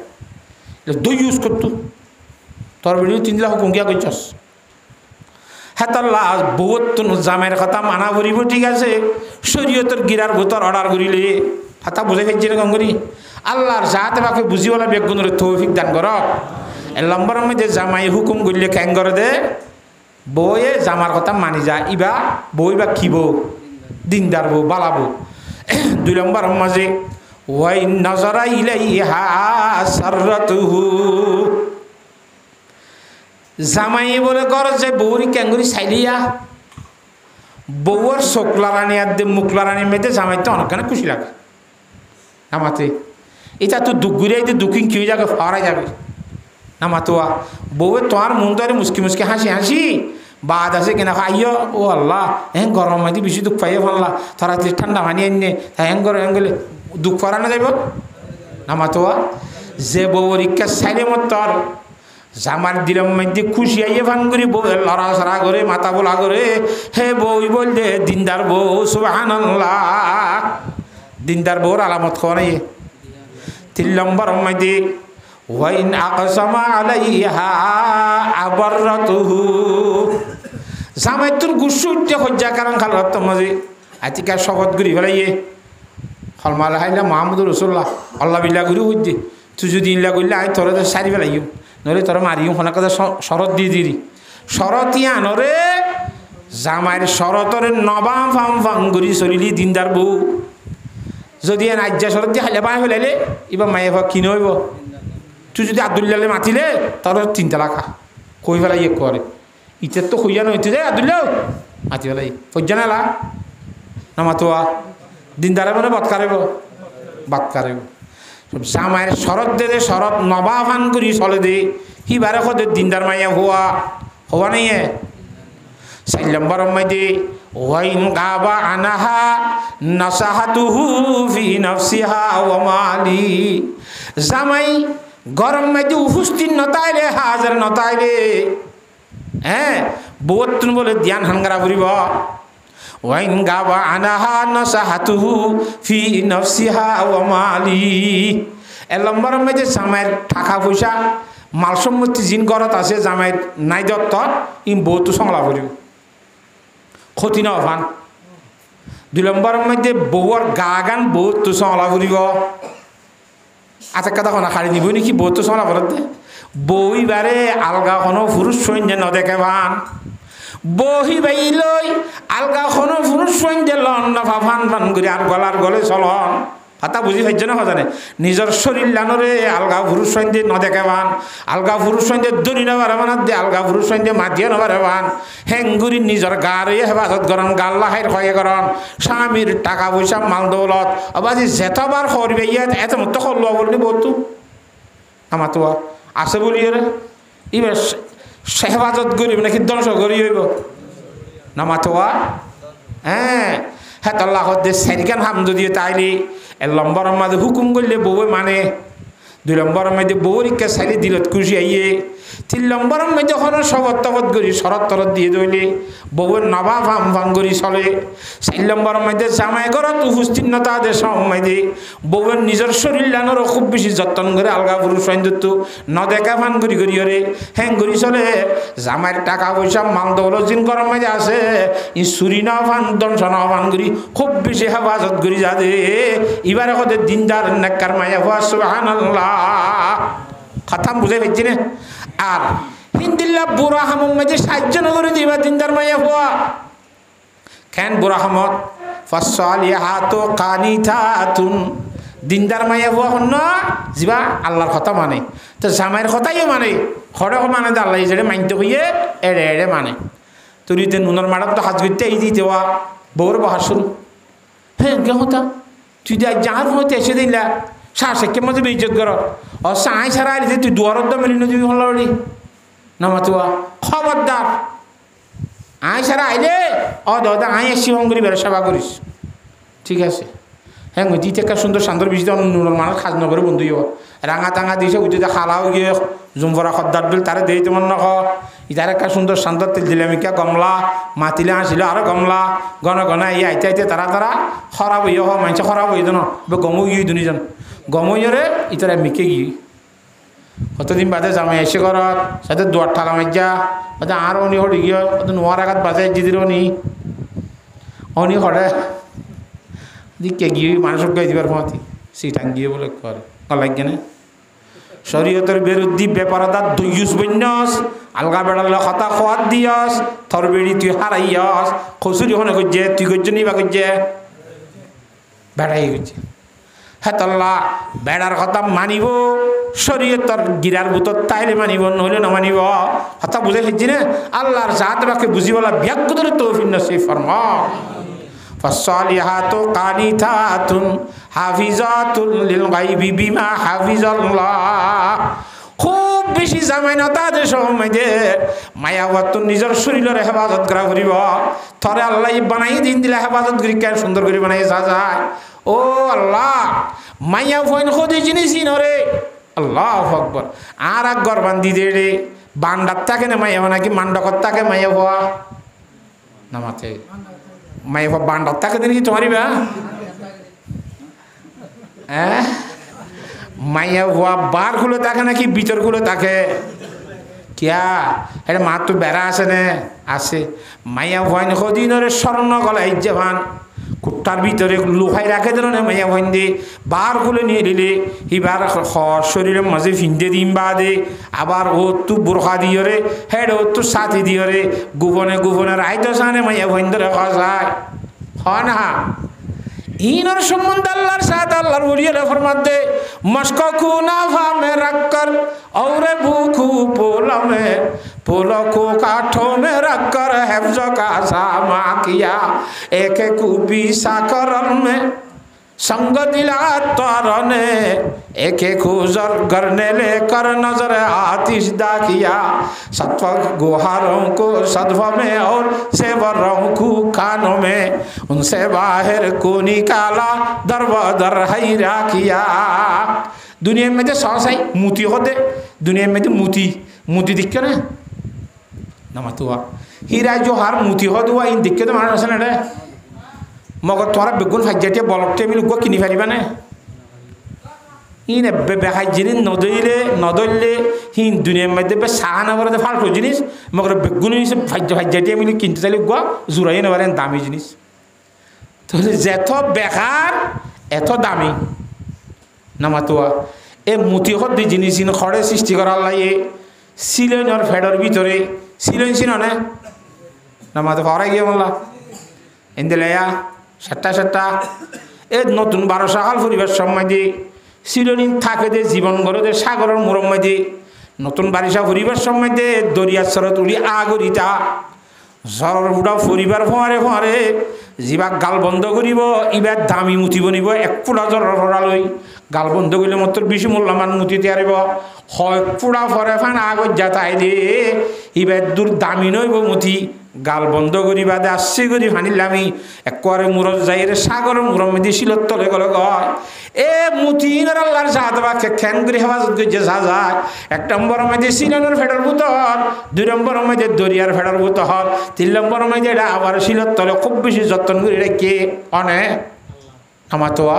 দই ইউজ করতো তোর ভিডিও 3 লাখ কঙ্কিয়া করছস হ্যাঁ তোর লাশ বহুত জামাইয়ের কথা মানা করিব ঠিক আছে শরীয়তের গিরার ভোতর অর্ডার করিলে হাতা বুঝাই ফেলছি না করি আল্লাহর জাহাতে বাকে বুঝিওয়ালা বেগুনের তৌফিক দান কর নম্বর মধ্যে জামাই হুকুম করলে ক্যাং করে দে বউয়ে জামার কথা মানি যায় ইবা বই বা খিব দিনদার বউ বালাবো 2 নম্বর মাঝে ওয়াই নজরা ইলাইহা সাররাতুহু জামাই বলে কর যে বউরি ক্যাঙ্গুরি সাইলিয়া বউর শোকলারানি আর দে মুখলারানি মেয়েতে জামাইতে অনেকখানে খুশি লাগে নামাতে এটা তো দুঃখ ঘুরিয়ে দুঃখিন কি যাবে ফারাই যাবে নামাতোয়া বউয়ে তোমার মন তো মুসকি মুসকি হাসি হাসি বাদ আছে কিনা আইয় ও আল্লাহ হ্যাঁ গরম মাঝে বেশি দুঃখ পাইয়ে ফেললা তারা ঠান্ডা মানিয়ে এনে তাই হ্যাঁ করে হ্যাঁ গেলে দুঃখ ফারানো যাইব নামাতোয়া যে বউর ইচ্ছা সাইলে মত তোর জামার দিলাম মধ্যে খুশি আইয়ে ভান করি বউ লড়াছড়া করে মাথা বোলা করে হে বই বললে দিনদার বউ সুবহানাল্লাহ দিনদার বউর আলামত খাওয়া নাই 3 নম্বর মধ্যে ওয়াইন আকসামা আলাইহা আবাররাতুহু জামাই তোর গুসু উঠতে হজ্জা কারণ খালত মাঝে আতিকা শপথ করি ফেলাইয়ে হলমালা হাইলা মুহাম্মদুর রাসূলুল্লাহ আল্লাহ বিল্লাহ করি হইতে তুই যদি ইল্লা করলে আই তোর সারি ফেলাইও নরে তোর মারিও হনা কথা শরৎ দিয়ে দিদি শরৎ ইয়ানরে জামাইয়ের শরতরে নবা ফাম ফাম করি চলিলি দিনদার বউ যদি এন আজ্জা শরৎ দিয়ে হাইলে বাই ফেলাইলে এবার মায়ে ভাব কিনে হইব তুই যদি আব্দুল্লাহ মাতিলে তোর 3 লাখ কই ফেলাই করে ইটার তো হইয়া নইতে যে আব্দুল্লাহ মাতি ফেলাই ফজ্জা নালা না মাতোয়া দিনদারে মানে বাত কারিব জামাইয়ের শরৎ দে শরৎ নবা ফান করি চলে দে হিবারে খদে দিনদার মাইয়া হওয়া নাই 4 নম্বর মধ্যে ওয়াইন গাবা আনাহা নাসাহাতুহু ফি নাফসিহা ওয়া মালি জামাই গরম মধ্যে উপস্থিত নতাইলে হাজার নতাইলে হ্যাঁ বহুত বলে ধ্যান হাঙ্গারা করিব ওয়াইন গাবা আনাহা নাসাহাতুহু ফি নাফসিহা ওয়া মালি 1 নম্বর মধ্যে জামাইয়ের টাকা পয়সা মাল সম্পত্তি জিন ঘরত আছে জামাইয়ের নাই দত্ত ই বহুত সংলা করিব ক্ষতি না ভান 2 নম্বর মধ্যে বউর গা গান বহুত সংলা করিব আচ্ছা কথা কোনা খাড়ি নিব নাকি বহুত সংলা করতে বইবারে আলগা কোনো পুরুষ সৈন্য নদেখে ভান বহি বাইলই আলগা কোনো পুরুষ সৈন্য লন না ভান ভান করে আর গলার গলে চলন হাতা বুঝি পাইছে না জানে নিজের শরীর লানরে আলগা পুরুষ সৈন্য নদেখে ভান আলগা পুরুষ সৈন্য দড়ি নেবার বানাত দে আলগা পুরুষ সৈন্য মাতিয়ে নেবার ভান হেঙ্গুরি নিজের গারে হেফাজত করেন গাল্লা হাইর হয়ে করেন স্বামীর টাকা পয়সা মাল দৌলত আবাজি যেতবার করবে ইয়াত এত মতো করলো বললি বলতো আমার তো আছে বলি রে এবার হেফাজত করিব নাকি ধ্বংস করি হইব না মাতোয়া হ্যাঁ হ্যাঁ তাল্লাহ সাইরিকান হাম যদি তাইলে 1 নম্বর মাঝে হুকুম করলে বউ মানে 2 নম্বর মধ্যে বউর ইচ্ছা সাইলে দিলত খুশি আইয়ে 3 নম্বর মধ্যে হন শবত তবত করি শরৎ তরত দিয়ে দইলে বউয়ের নবা ফাম ফাম করি চলে 4 নম্বর মধ্যে জামাই ঘরত উপস্থিত নতা দে সময় বউয়ের নিজের শরীর লানোর খুব বেশি যত্ন করে আলগা পুরুষ সৈন্যত্ব নদেখা ফান করি করি ওরে হ্যাং করি চলে জামাইয়ের টাকা পয়সা মাল দৌলত জিন গরম মাঝে আছে ই চুরি না ফান দংশ না ফান করি খুব বেশি হেফাজত করি যা দে এবারে কদের দিনদার নেককার মাইয়া হওয়া সুবহানাল্লাহ খাতাম বুঝে পেয়েছি না আর হিন্দিল্লা বুড়া হামুম মাঝে সাহায্য নগরে দিবা দিনদার মাইয়া হওয়া কেন বুড়া হামত ফাসালিহাতু কানিতাতুন দিনদার মাইয়া বুয়া হন্য যা আল্লাহর কথা মানে তো জামাইয়ের কথাইও মানে হরেও মানে আল্লাহ যেটা মানতে হইয়ে এড়ে এড়ে মানে তুই নুনের মাড়ার তো হাত করতে এই দিতে হওয়া বউর বহার শুরু হ্যাঁ কে হতা তুই যার হইতে এসে দিলা শাসকে মধ্যে বেইজ্জত কর ও সাই সারা আইলে তুই দুয়ারত দা মেলিন তুই হলি না মাতুয়া খবরদার আই সারা আইলে ও দাদা আই এসি হঙ্গরি বেরো সেবা করিস ঠিক আছে হ্যাঁ দিতে একটা সুন্দর শান্তর বেশি নুনের মাড়ার খাজ নগরে বন্ধু রাঙা টাঙা দিছে উঠে খালাও গিয়ে জুমফরা খদ্দার দিল তারে দেই তোমার নখ ইতার একটা সুন্দর শান্তর তেল দিলে আমি কে গমলা মাতিলে আসিল আরো গমলা গণ গনা এই আইতে আইতে তারা তারা খরাব হইয়া হ মানুষ খরাব হইত না গমু গিয়ে দুনিজন গমইরে ইতারা মিকে গিয়ে কতদিন বাদে জামাই এসে ঘরত সাথে দুয়ার ঠালা মাইজা হয়তো আর অনি হরি গিয়ে হয়তো নোয়ার আঘাত বাজে জিদির অনি হরে দিকে গিয়ে মানুষক গাই দিবার পথি সিটাং গিয়ে বলে করে লাগে না শরীয়তের বিরুদ্ধে বেপারদার দুইয়ুস বন্যস আলগা বেড়ালে কথা খোয়াত দিয়স থর বেড়ি তুই হারাইয়স খসুরি হনে করছে তুই করছে নিবা করছে বেড়াই করছে হ্যাঁ তল্লা বেড়ার কথা মানিব শরীয়তর গিরার বুতর তাইলে মানিব নহলে না মানিব কথা বুঝে খেয়েছি না আল্লাহর জাত বাকে বুঝিবলা ব্যাকুদের তৌফিক নসিব ফরমা فالصالحات قانتات حافظات للغيب بما حفظ الله খুব বেশি জামাই না তাদের সময় মায়াবত নিজের শরীরের হেফাজত করা করিব থরে আল্লাহ বানাই দিন দিলে হেফাজত করি কেন সুন্দর করে বানাই যায় ও আল্লাহ মাইয়া ফোন খোঁজে জিনিস নরে আল্লাহ আকবর আর এক ঘর বান্ধি দে রে বান্ডার থাকে না মাইয়া নাকি মান্ডকর থাকে মাইয়া হওয়া নামাতে মাই বান্ডার থাকে দিন কি তোমারই বা হ্যাঁ মাইয়া হওয়া বারগুলো থাকে নাকি ভিতরগুলো থাকে কিয়া এটা মা তো বেড়া আছে না আছে মাইয়া ভয় কদিনরে স্বর্ণ গলায় জামান কুট্টার ভিতরে লোহাই রাখে দিল না মাইয়া ভয় দিয়ে বারগুলো নিয়ে দিলে এবার শরীরের মাঝে ফিন্দে দিন বাদে আবার ও তু বোরখা দিয়ে রে হেড ও তু সাথী দিয়ে রে গোপনে গোপনে রাইতো সানে মাইয়া ভয় ধরে খায় হয় না ইনর সম্বন্ধে আল্লাহর সাথে আল্লাহর উড়িয়ে ফরমাতে মস্ককু নাফা মে রাখকর औरे भूखू पोला में पोलो को काठों में रखकर हिफ्ज़ का सामा किया एक खूबी साकरन में संग दिला तारने एक खूजर करने लेकर नजर आतिश दा किया सत्व गुहारों को सदफा में और सेवरों को खानों में उनसे बाहर को निकाला दरबदर हैरा किया दुनिया में तो साई मुती होते दुनिया में तो मुती दिख ना नमतुआ हीरा जो हार मुती हो दुआ इन दिक्कत तो मारा रसन है मगर तुम्हारा बेगुन फाइजाते बलकते मिल गो किनी फारी बने इन बेहाइजिन नदले हिन दुनिया में तो साहाना बरदे फाल्टो जिनिस मगर बेगुन से फाइजाते मिल किनते चले गो जुराई न बरेन दामी जिनिस तो जेतो बेकार एतो दामी नामातुआ ए मुती हद जिनिस इन खड़े सृष्टि करा लाये सिलेन और फेडर भीतरे सिलेन सिनो ने नामातो फरा गया मोला इंदलेया सट्टा सट्टा ए नतुन 12 साल পরিবার সম্মাদে সিলেনিন থাকে দে জীবন গড়ে দে সাগরের মুরম্মদে নতুন বারিশা পরিবার সম্মাদে দরিয়া সরত উড়ি আগরিতা জরর বুড়া পরিবার ফরে ফরে জিবা গাল বন্ধ করিব ইবার দামি মুতি বনিব এক পুরা জরর ফরালই গাল বন্ধ করলে মাত্র বেশি মূল্যমান মুতি তৈরিব হয় পুরা ফরে ফান আগত যাতাই দে ইবার দূর দামি নইব মুতি গাল বন্ধ করি বাদে আসছে করি ফানিলামি একবারে মুরত যাইরে সাগর মুরমে দিছিল তলে গলে গয় এ মুতিনের আল্লাহর সাথে বাকে খেন করে হেফাজত করছে যা যায় 1 নম্বর মধ্যে সিলনের ফেডার ভূতর 2 নম্বর মধ্যে দরিয়ার ফেডার ভূতর 3 নম্বর মধ্যে এটা আবার শিলত তলে খুব বেশি যত্ন করে রেখে অনেক हमातुआ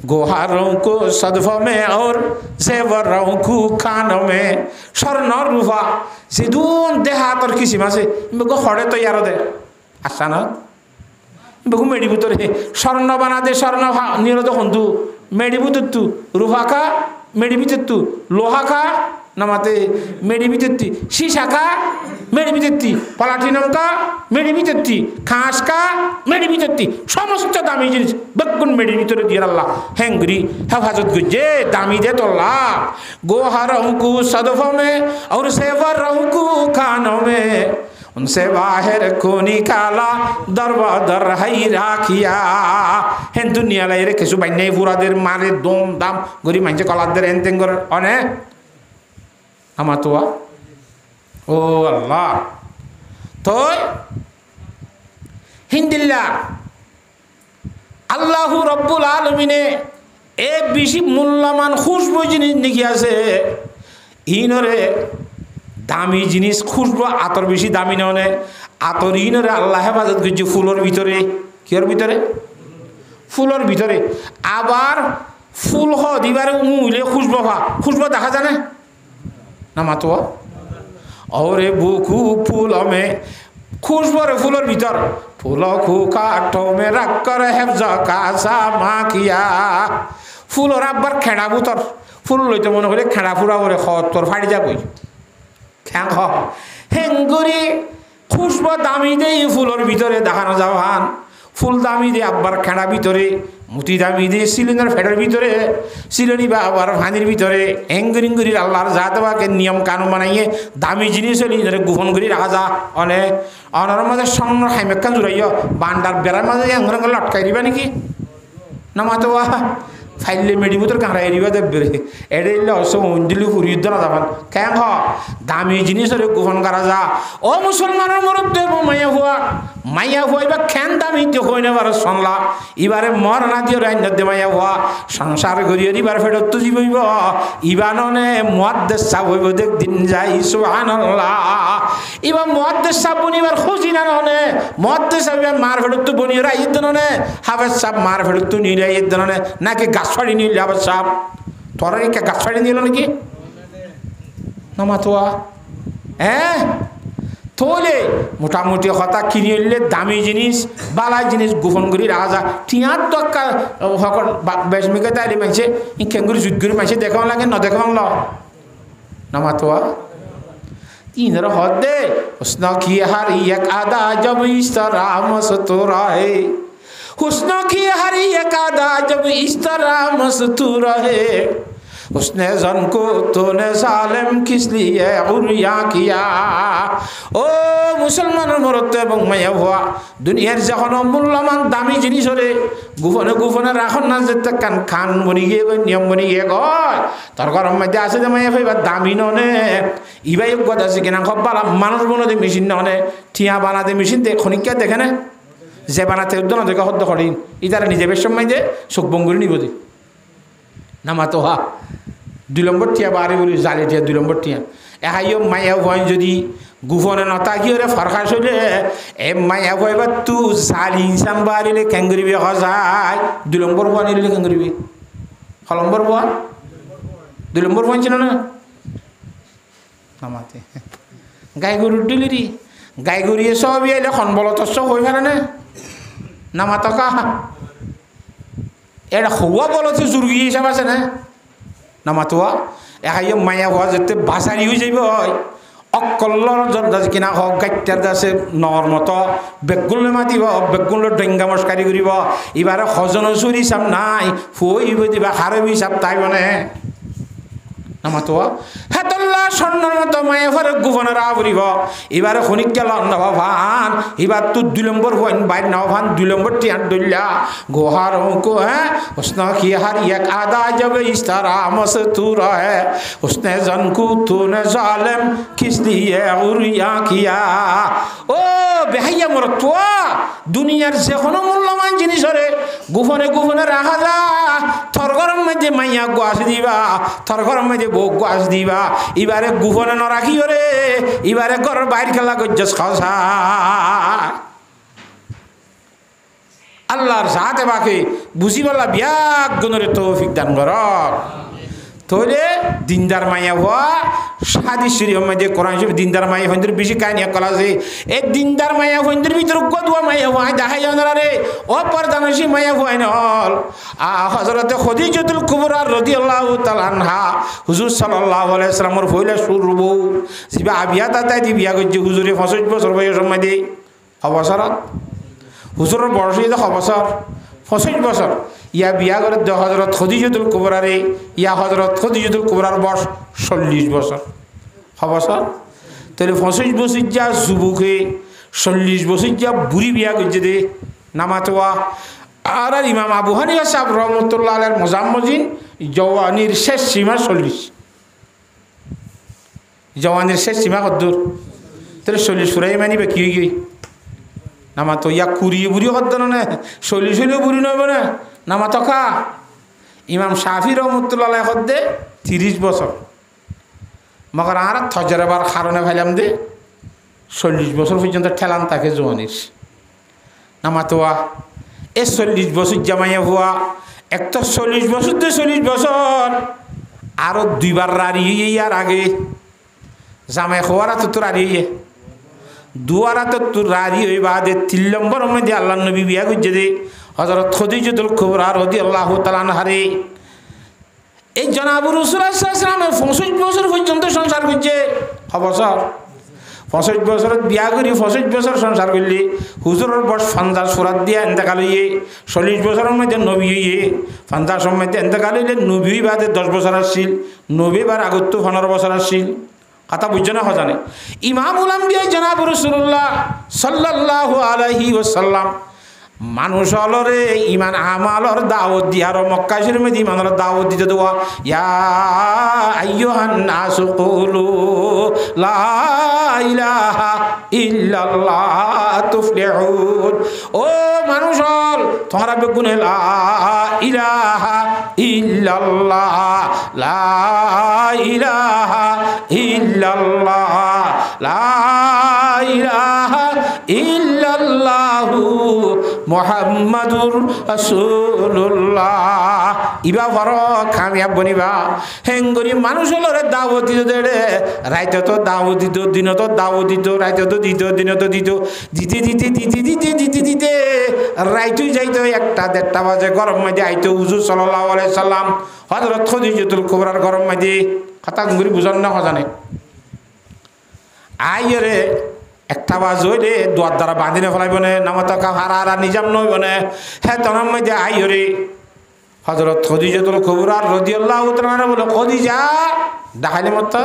गोहारों को सदफों में और जेवरों को खानों में स्वर्ण रूपा सिदून देहात और किसी में से मेरे खड़े तो यार दे आशा ना मेरे मेडी बुतर है स्वर्ण बना दे स्वर्ण नीरो तो हुंदू मेडी बुतर तू रूपा का मेडी बुतर तू लोहा का नमाते मेडी बुतर तू शीशा का মেডি ভিতরতি প্লাটিনাম কা মেডি ভিতরতি খাস কা মেডি ভিতরতি সমস্ত দামি জিনিস বেগুন মেডি ভিতরে দিয়ে আল্লাহ হেঙ্গরি হেফাজত করছে দামি দে তোল্লা গোহার রহকু সদফ মে और सेवर रहकू खानों में उनसे बाहर को निकाला दरवा दर हई राखिया हेन दुनिया लाई रे केसु बाइने पुरादेर मारे दम दाम गरी मानছে কলাদের এনতেন করে অনে আমাতোয়া ও আল্লাহ তো হিন্দিল্লাহ আল্লাহু রব্বুল আলামিনে এ বেশি মূল্যবান খুশবু জিনিস নিকি আছে ইনরে দামি জিনিস খুশবু আতর বেশি দামি নয় আতর ইনরে আল্লাহ হেফাজত করছে ফুলের ভিতরে কির ভিতরে ফুলের ভিতরে আবার ফুল হ দিবারে উইলে খুশবু দেখা যায় না মাতো ওরে বুকু ফুল মে খুশবুর ফুলের ভিতর ফুল খু কাঠো মে রাখ করে হেফজা কাসা মাকিয়া ফুলর আব্বার খেড়া বুতর ফুল লইতে মনে করে খেড়া ফুরা করে তোর ফাড়ি যা কই খ্যাং হেঙ্গুরি খুশবু দামি দে ফুলের ভিতরে দেখানো যাওয়ান ফুল দামি দে আব্বার খেড়া ভিতরে মুটি দামি দে সিলিন্ডার ফেটার ভিতরে সিলনি বা আবার ফানির ভিতরে হেঙ্গুরিঙ্গুরির আল্লাহর জাতবাকে নিয়ম কানুন বানাইয়ে দামি জিনিস নিজের গোপন করে রাখা যা অনেক অনার মাঝে স্বর্ণ হাইমেকান জুড়াইয় বান্ডার বেড়ার মাঝে এঙ্গর লটকাই দিবা নাকি না মাতোয়া ফাইলে মেডিবুতর কাঁড়া এরিবা দেবে এড়ে অবশ্য মন্দির ফুরিয়ে না যাবান কেন দামি জিনিসের গোপন করা যা ও মুসলমানের মরতে মাইয়া হুয়া এবার খেন দামি হই না বারো শুনলা এবারে মর না দিয়ে রাইন দে মাইয়া হুয়া সংসার করিয়ে এবার ফেরত তো জীবইব ইবাননে মুয়াদ্দেস সাহ হইব দেখ দিন যাই সুবহানাল্লাহ এবার মুয়াদ্দেস সাহ বনিবার খুঁজি না ননে মুয়াদ্দেস সাহ মার ফেরত তো বনিয়ে রাইদ ননে হাফেজ সাহ মার ফেরত তো নিয়ে রাইদ ননে নাকি গাছফাড়ি নিয়ে হাফেজ সাহ তোরা কে গাছফাড়ি নিল নাকি না মাতোয়া হ্যাঁ তোলে মোটামুটি কথা কিনে এলে দামি জিনিস বালা জিনিস গোপন করে রাখা যা টিয়ার দরকার সকল বেশ মেঘে তাইলে মানছে খেঙ্গুরি যুদ্ধ করে মানছে দেখাও লাগে ন দেখাও ল না মাতোয়া তিনের হদে হুসন কি হার এক আদা জব ইস্তরা মস্তুরা হে হুসন কি হার এক আদা জব ইস্তরা মস্তুরা হে उसने जन को तूने सालेम किस लिए उरिया किया ओ मुसलमान मरते এবং মাইয়া হওয়া দুনিয়ার যখন মূল্যবান দামি জিনিস হলে গোপনে গোপনে রাখন না যেতে কান খান বনি গিয়ে নিয়ম বনি গিয়ে গয় তোর ঘরের মধ্যে আছে যে মাইয়া ভাইবা দামি ননে ইবাই কথা আছে কিনা খুব ভালো মানুষ বনতে মেশিন ননে ঠিয়া বানাতে মেশিন দে খনিকা দেখে না যে বানাতে উদ্যোগ দেখে হদ্দ করিন ইতারা নিজে বেশ সময় যে চোখ বঙ্গুরি নিব দি নামাতো হা 2 নম্বর টিয়া বাড়ি বলি জালি টিয়া 2 নম্বর টিয়া এহাইও মাইয়া ভয় যদি গুফনে নতা কি ওরে ফরখাস হইলে এ মাইয়া ভয় বা তু জালি ইনসান বাড়িলে কেঙ্গরিবি হজাই 2 নম্বর ভয় নিলে কেঙ্গরিবি ক নম্বর ভয় 2 নম্বর ভয় ছিল না নামাতে গাই গরু ডিলিরি গাই গরু সব এলে খনবলত সব হয়ে ফেলে না নামাতো কা এটা হওয়া বলতে জুরগি হিসাব আছে না নামাতোয়া একাই মায়া হওয়া যেতে বাসারি হয়ে যাইব অকল্লর জর্দাজ কিনা হোক গাইটার দাসে নর মতো বেগুলে মাতিব বেগুলো ডেঙ্গা মস্কারি করিব এবারে হজন চুরি চাপ নাই ফুইব দিবা হারবি চাপ তাই মানে নামাতোয়া হেতল্লা স্বর্ণর মতো মায়া ফের গোপনে রাবরিব এবারে খনিক গেল নভান এবার তো 2 নম্বর হইন বাইর নভান 2 নম্বর টিয়ার দইলা গোহার को है उसने की हर एक आधा जब इस तरह मस्तूर है उसने जन को तूने जालिम किस लिए उरिया किया ओ बेहैया मरतवा दुनियार যে কোনো মূল্যবান জিনিস রে গোপনে গোপনে রাখা যা তোর ঘরের মধ্যে মাইয়া গাছ দিবা তোর ঘরের মধ্যে বউ গাছ দিবা এবারে গোপনে ন রাখি রে এবারে ঘরের বাইরে খেলা গজ্জস খাওয়া আল্লাহর জাতে বাকে বুঝিবালা বিয়াক গুণরে তৌফিক দান কর তোরে দিনদার মাইয়া হওয়া হাদিস শরীফের মধ্যে কোরআন শরীফ দিনদার মাইয়া হইন্দের বেশি কাহিনী কল আছে। এই দিনদার মাইয়া হইন্দের ভিতরে গদুয়া মাইয়া হওয়ায় দেখাই না রে ও পর্দানসী মাইয়া হওয়াই না হল হযরতে খাদিজাতুল কুবরা রাদিয়াল্লাহু তাআলা আনহা হুজুর সাল্লাল্লাহু আলাইহি সাল্লামের ফইলা শুরু বউ জিবা বিয়া তাই দি বিয়া করছে হুজুরে 65 বছর বয়সের মধ্যে অবসরত হুজুরের বয়স হইছে অবসর 65 বছর ইয়া বিয়া করে হযরত খাদিজাতুল কুবরা রে ইয়া হযরত খাদিজাতুল কুবরার বয়স 40 বছর অবসর তাহলে 65 বছর যা যুবকে 40 বছর যা বুড়ি বিয়া করছে দে নামাতোয়া আর ইমাম আবু হানিফা সাহেব রহমতুল্লাহ আলাইহির মুজাম্মজিন জওয়ানির শেষ সীমা 40 জওয়ানির শেষ সীমা কদ্দুর তাহলে 40 ফুরাই মানিবে কি হই গই নামাতো ইয়া কুড়ি বুড়ি হদ্দ না 40 বুড়ি নইব না নামাতো খা ইমাম শাফি রহমতুল্লাহ আলাইহি হদ্দে 30 বছর মগর আর থজরাবার কারণে ভাইলাম দে 40 বছর পর্যন্ত ঠেলান তাকে জওয়ানির নামাতোয়া এ 40 বছর জামাইয়া হওয়া একটা 40 বছর তো 40 বছর আরো দুইবার রাড়িয়ে ইয়ার আগে জামাই হওয়ার তো রাড়িয়ে দুয়ারা তো রাড়ি হই বাদে 3 নম্বর মধ্যে আল্লাহ নবী বিয়া করছে দে হযরত খাদিজাতুল কুবরা রাদিয়াল্লাহু তাআলা আনহারে এই জনাবুর রাসূলুল্লাহ সাল্লাল্লাহু আলাইহি ওয়াসাল্লাম 65 বছর পর্যন্ত সংসার করছে অবসর 65 বছর বিয়া করি 65 বছর সংসার করলি হুজুরের বয়স 50 সুরাত দিয়া ইন্তেকাল হইয়ে 40 বছরের মধ্যে নবী হইয়ে 50 মধ্যে ইন্তেকাল হইলে নবী বাদে 10 বছর আসছিল নবী বার আগত তো 15 বছর আসছিল কথা বুঝছো না জানে ইমামুল আম্বিয়া জনাব রাসূলুল্লাহ সাল্লাল্লাহু আলাইহি ওয়াসাল্লাম মানুষ হলরে ইমান আমালর দাওয়াত দিয়ার মক্কা শরীফের মধ্যে ইমানের দাওয়াত দিতে দেওয়া ইয়া আইয়ুহান নাসু কুলু লা ইলাহা ইল্লাল্লাহ তুফলিহুন ও মানুষ হল তোমরা বেগুনে লা ইলাহা ইল্লাল্লাহ লা ইলাহা ইল্লাল্লাহ লা ইলাহা ইল্লাল্লাহু মুহাম্মাদুর রাসূলুল্লাহ ইবা বড় কামিয়াব বনিবা হেঙ্গরি মানুষ হলরে দাওয়াত দিতে দেড়ে রাইতে তো দাওয়াত দিত দিন তো দাওয়াত দিত রাইতে তো দিত দিন তো দিত দিতে রাইতুই যাইতো 1-1:30 বাজে গরম মধ্যে আইতো হুজুর সাল্লাল্লাহু আলাইহি সাল্লাম হযরত খাদিজাতুল কুবরার গরম মধ্যে কথা গুরি বুঝন না জানে আইরে 1টা বাজ হইলে দুয়ার দ্বারা বাঁধিনে ফেলাইব না নামাতো হারা নিজাম নইব না হ্যাঁ তখন মধ্যে আইরে হযরত খাদিজাতুল কুবরা রাদিয়াল্লাহু তাআলা বলে খাদিজা দেখাইলে মত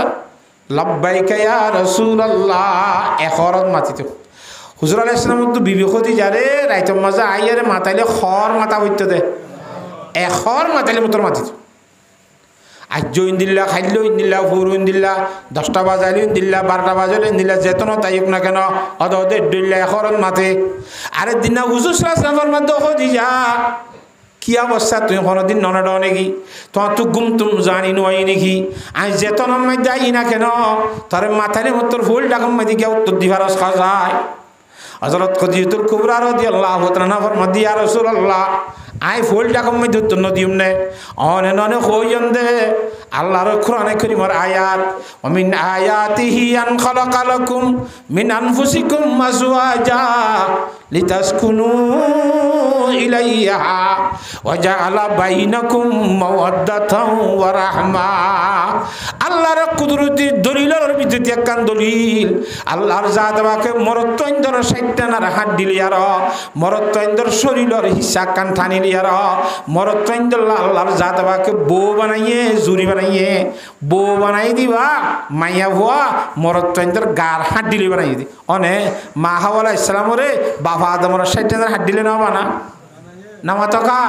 লাব্বাইকা ইয়া রাসূলুল্লাহ এখরত মাতিত হুজুর আলাইহিস সালাম তো বিবি খাদিজা রে রাইত মজা আইরে মাতাইলে খর মাথা হইতে দে এখর মাতাইলে মতর মাতিত আজ ইন্দিল্লা খাইল ইন্দিল্লা ফুর ইন্দিল্লা 10টা বাজাইল ইন্দিল্লা 12টা বাজাইল ইন্দিল্লা যেতন তাইক না কেন অদে দিল্লা এখরত মাতে আরে দিনা হুজুর সাল্লাল্লাহু আলাইহি ওয়াসাল্লাম মধ্যে খাদিজা কি অবস্থা তুই কোনদিন ননড নাকি তোমার তো গুম তুম জানি নয় নাকি আমি যেতন যাই না কেন তোর মাথায় মতর ফুল ডাকম মধ্যে গিয়ে উত্তর দিবার সাজায় হযরত খাদিজাতুল কুবরা রাদিয়াল্লাহু তাআলা ফরমাদি ইয়া রাসূলুল্লাহ আই ফুল ডাকম মধ্যে উত্তর নদিম নে অনে ননে কইন দে আল্লাহর কোরআনে কারীমের আয়াত ওয়া মিন আয়াতিহি আন খালাকালাকুম মিন আনফুসিকুম আজওয়াজা লিতাসকুনু ইলাইহা ওয়া জাআলা বাইনাকুম মাওয়াদ্দাতাও ওয়া রাহমা আল্লাহর কুদরতি দলিলের ভিতরে একখান দলিল আল্লাহর জাত বাকে মরত্বইন্দর 60টা না হাত দিলি আর মরত্বইন্দর শরীরের হিস্সা কান টানিলি আর মরত্বইন্দর আল্লাহর জাত বাকে বউ বানাইয়ে জুরি বানাইয়ে বউ বানাই দিবা মাইয়া ভুয়া মরত্বইন্দর গার হাত দিলি বানাই দি অনে মা হাওয়া আলাইহিস সালাম রে বাবা আদমর 60টা হাত দিলে না বানা নামাতকা